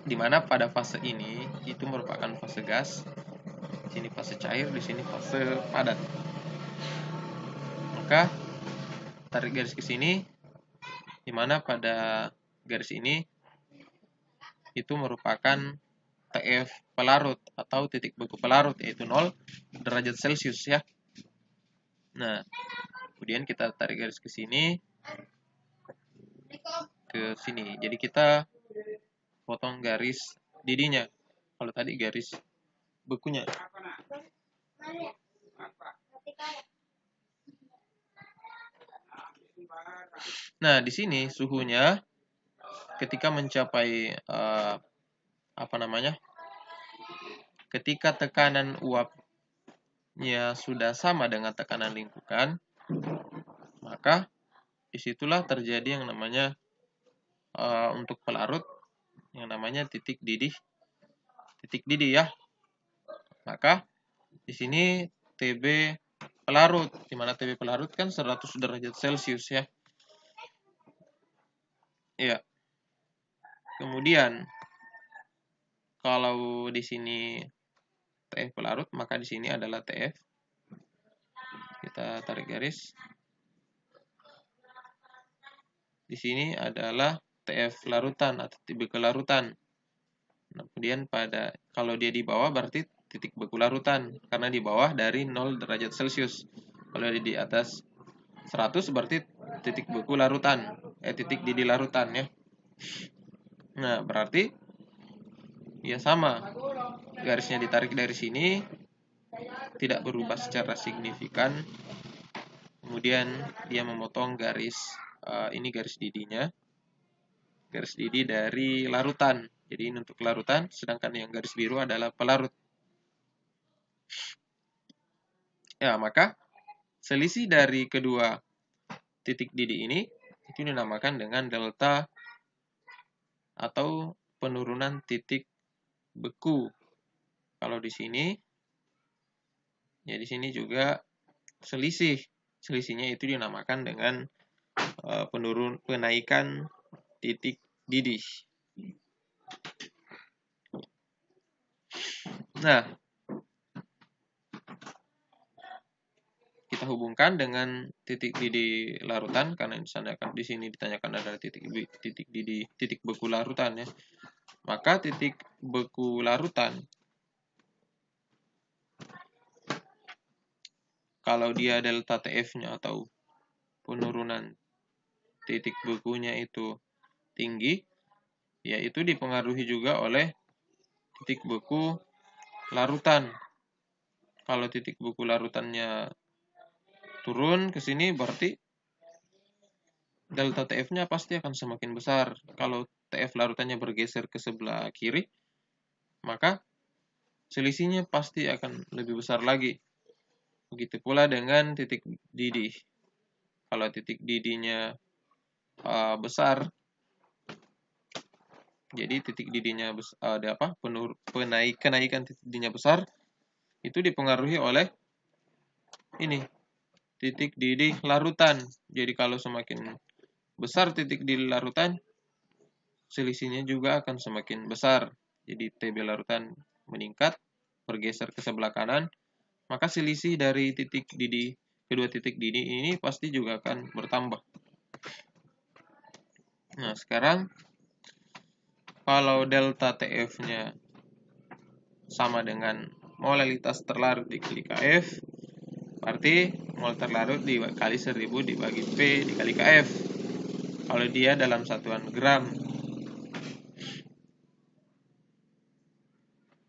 Dimana pada fase ini itu merupakan fase gas. Di sini fase cair, di sini fase padat. Maka tarik garis ke sini, dimana pada garis ini itu merupakan TF pelarut atau titik beku pelarut, yaitu 0 derajat Celcius ya. Nah, kemudian kita tarik garis ke sini, ke sini. Jadi kita potong garis didihnya. Kalau tadi garis bekunya. Nah, di sini suhunya ketika mencapai ketika tekanan uapnya sudah sama dengan tekanan lingkukan, maka disitulah terjadi yang namanya untuk pelarut yang namanya titik didih ya. Maka di sini TB pelarut, di mana TB pelarut kan 100 derajat Celcius ya. Iya. Kemudian kalau di sini TF pelarut, maka di sini adalah TF. Kita tarik garis. Di sini adalah TF larutan atau titik beku larutan. Nah, kemudian kalau dia di bawah berarti titik beku larutan karena di bawah dari 0 derajat Celcius. Kalau di atas 100 berarti titik beku larutan, titik didih larutan ya. Nah, berarti ya sama. Garisnya ditarik dari sini tidak berubah secara signifikan. Kemudian dia memotong garis ini garis didihnya. Garis didih dari larutan. Jadi ini untuk larutan, sedangkan yang garis biru adalah pelarut. Ya, maka selisih dari kedua titik didih ini itu dinamakan dengan delta atau penurunan titik beku. Kalau di sini, ya di sini juga selisih. Selisihnya itu dinamakan dengan penaikan titik didih. Nah, kita hubungkan dengan titik didih larutan karena di sini ditanyakan adalah titik didih titik beku larutan ya. Maka titik beku larutan kalau dia delta TF-nya atau penurunan titik bekunya itu tinggi, yaitu dipengaruhi juga oleh titik beku larutan. Kalau titik beku larutannya turun ke sini berarti delta TF-nya pasti akan semakin besar. Kalau TF larutannya bergeser ke sebelah kiri, maka selisihnya pasti akan lebih besar lagi. Begitu pula dengan titik didih. Kalau titik didihnya besar, jadi titik didihnya ada kenaikan titik didihnya besar, itu dipengaruhi oleh ini titik didih larutan. Jadi kalau semakin besar titik didih larutan, selisihnya juga akan semakin besar. Jadi TB larutan meningkat, bergeser ke sebelah kanan, maka selisih dari kedua titik didih ini pasti juga akan bertambah. Nah, sekarang kalau delta TF-nya sama dengan molalitas terlarut dikali KF, berarti mol terlarut dikali 1000 dibagi P dikali KF. Kalau dia dalam satuan gram,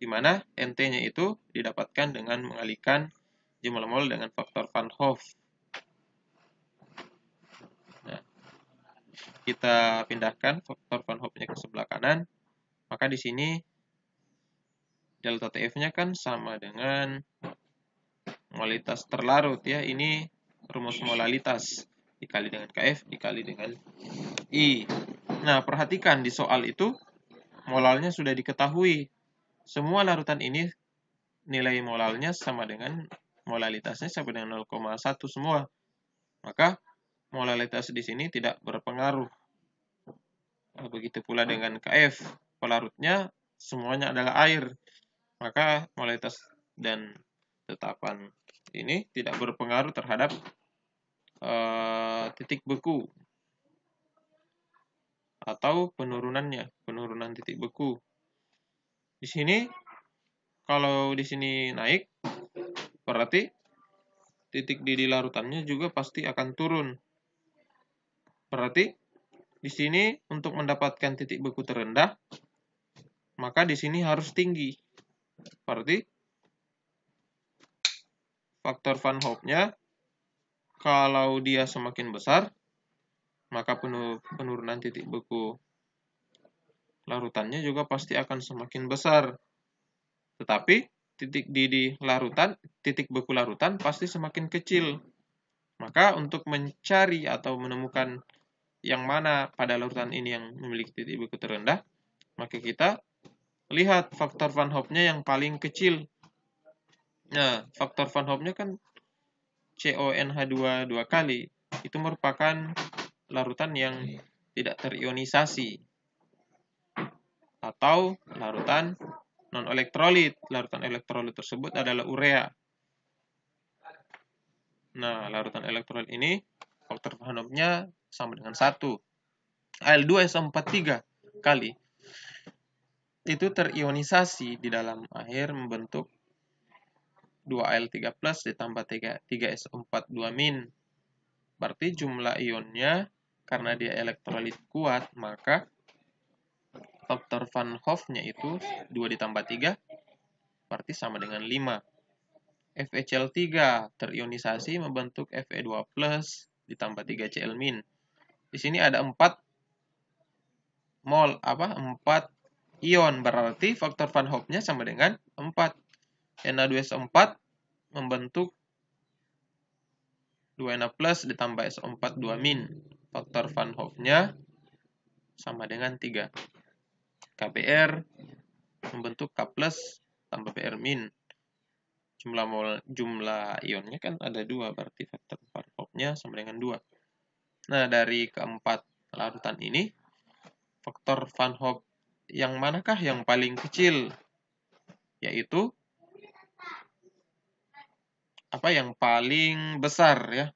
di mana NT-nya itu didapatkan dengan mengalihkan jumlah mol dengan faktor Van Hoff. Nah, kita pindahkan faktor Van Hoff-nya ke sebelah kanan, maka di sini delta TF-nya kan sama dengan molalitas terlarut ya. Ini rumus molalitas dikali dengan KF dikali dengan I. Nah, perhatikan di soal itu molalnya sudah diketahui. Semua larutan ini nilai molalnya sama dengan molalitasnya sama dengan 0,1 semua. Maka molalitas di sini tidak berpengaruh. Begitu pula dengan KF. Pelarutnya semuanya adalah air. Maka molalitas dan tetapan ini tidak berpengaruh terhadap titik beku atau penurunan titik beku. Di sini kalau di sini naik berarti titik didih larutannya juga pasti akan turun. Berarti di sini untuk mendapatkan titik beku terendah maka di sini harus tinggi. Berarti faktor Van Hoff-nya kalau dia semakin besar maka penurunan titik beku larutannya juga pasti akan semakin besar. Tetapi titik didih larutan, titik beku larutan pasti semakin kecil. Maka untuk mencari atau menemukan yang mana pada larutan ini yang memiliki titik beku terendah, maka kita lihat faktor Van Hoff-nya yang paling kecil. Nah, faktor Van Hoff-nya kan CONH2 2 kali. Itu merupakan larutan yang tidak terionisasi atau larutan non-elektrolit. Larutan elektrolit tersebut adalah urea. Nah, larutan elektrolit ini faktor Van Hoff-nya sama dengan 1. Al2SO43 kali itu terionisasi di dalam air membentuk 2Al3+ ditambah 3SO42-. Berarti jumlah ionnya, karena dia elektrolit kuat, maka faktor Van Hoff-nya itu 2 ditambah 3, berarti sama dengan 5. FeCl3 terionisasi membentuk Fe2+ ditambah 3Cl-. Di sini ada 4 mol, 4 ion, berarti faktor Van Hoff-nya sama dengan 4. Na2SO4 membentuk 2Na+ ditambah SO42-. Faktor Van Hoff-nya sama dengan 3. KBr membentuk K+ tambah Br-. Jumlah ionnya kan ada 2, berarti faktor Van Hoff-nya sama dengan 2. Nah, dari keempat larutan ini, faktor Van Hoff yang manakah yang paling kecil? Yaitu yang paling besar ya.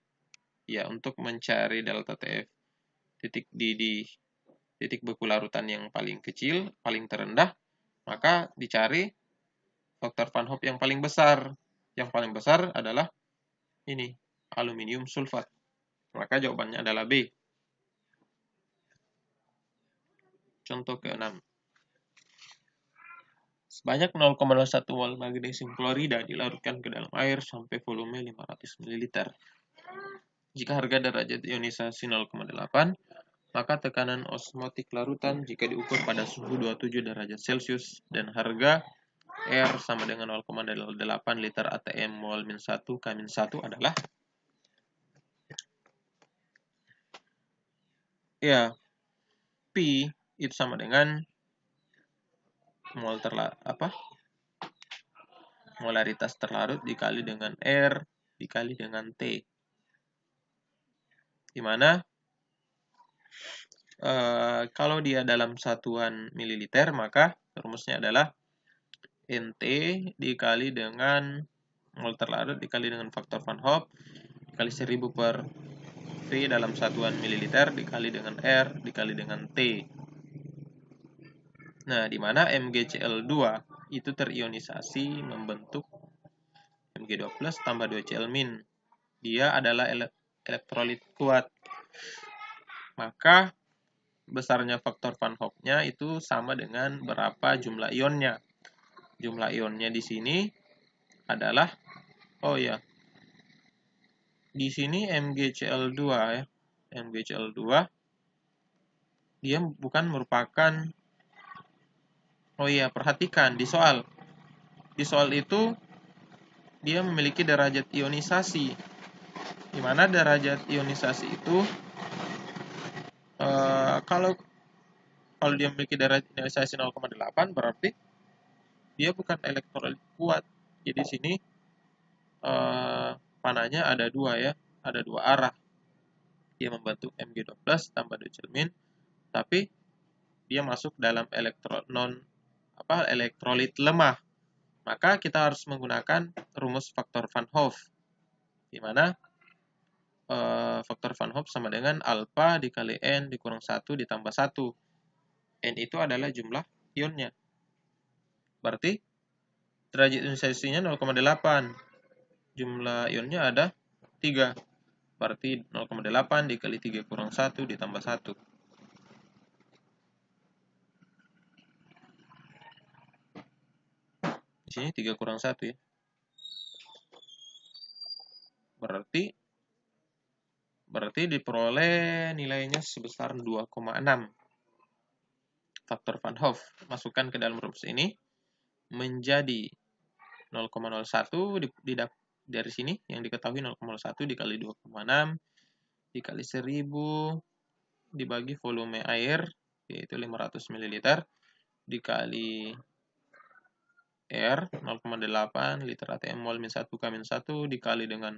Ya, untuk mencari delta TF titik di titik beku larutan yang paling kecil, paling terendah, maka dicari faktor Van Hoff yang paling besar. Yang paling besar adalah ini, aluminium sulfat. Maka jawabannya adalah B. Contoh ke-6. Sebanyak 0,01 mol magnesium klorida dilarutkan ke dalam air sampai volume 500 ml. Jika harga derajat ionisasi 0,8, maka tekanan osmotik larutan jika diukur pada suhu 27 derajat Celcius dan harga R sama dengan 0,08 liter ATM mol min 1 K min 1 adalah ya, P itu sama dengan molaritas terlarut dikali dengan R dikali dengan T. Dimana kalau dia dalam satuan mililiter, maka rumusnya adalah NT dikali dengan mol terlarut dikali dengan faktor Van Hoff dikali 1000 per V dalam satuan mililiter dikali dengan R dikali dengan T. Nah, di mana MgCl2 itu terionisasi membentuk Mg2+ tambah 2Cl-. Dia adalah elektrolit kuat. Maka besarnya faktor Van Hoff-nya itu sama dengan berapa jumlah ionnya. Jumlah ionnya di sini adalah di sini MgCl2 ya. MgCl2 dia bukan merupakan perhatikan di soal. Di soal itu dia memiliki derajat ionisasi. Di mana derajat ionisasi itu kalau dia memiliki derajat ionisasi 0,8 berarti dia bukan elektrolit kuat. Jadi di sini panahnya ada 2 ya, ada 2 arah. Dia membentuk Mg2+ tambah 2Cl-, tapi dia masuk dalam elektrolit lemah. Maka kita harus menggunakan rumus faktor Van Hoff, di mana faktor Van Hoff sama dengan alfa dikali N dikurang 1 ditambah 1. N itu adalah jumlah ionnya. Berarti derajat ionisasinya 0,8. Jumlah ionnya ada 3. Berarti 0,8 dikali 3 kurang 1 ditambah 1. Di sini 3 kurang 1 ya. Berarti diperoleh nilainya sebesar 2,6. Faktor Van Hoff masukkan ke dalam rumus ini menjadi 0,01 dari sini yang diketahui 0,01 dikali 2,6 dikali 1000 dibagi volume air yaitu 500 ml dikali R 0,8 liter ATM mol min 1 K min 1 dikali dengan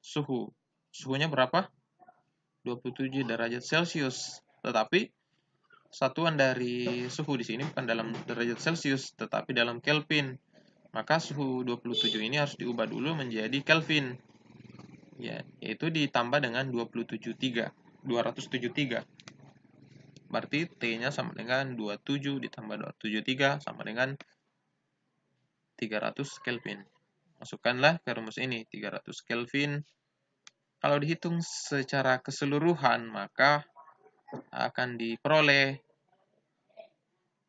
suhu. Suhunya berapa? 27 derajat Celcius. Tetapi satuan dari suhu di sini bukan dalam derajat Celcius tetapi dalam Kelvin. Maka suhu 27 ini harus diubah dulu menjadi Kelvin. Ya, yaitu ditambah dengan 273. Berarti T-nya sama dengan 27 ditambah 273 sama dengan 300 Kelvin. Masukkanlah ke rumus ini 300 Kelvin. Kalau dihitung secara keseluruhan, maka akan diperoleh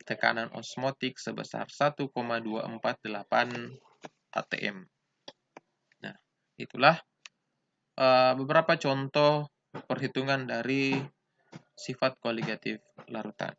tekanan osmotik sebesar 1,248 atm. Nah, itulah beberapa contoh perhitungan dari sifat koligatif larutan.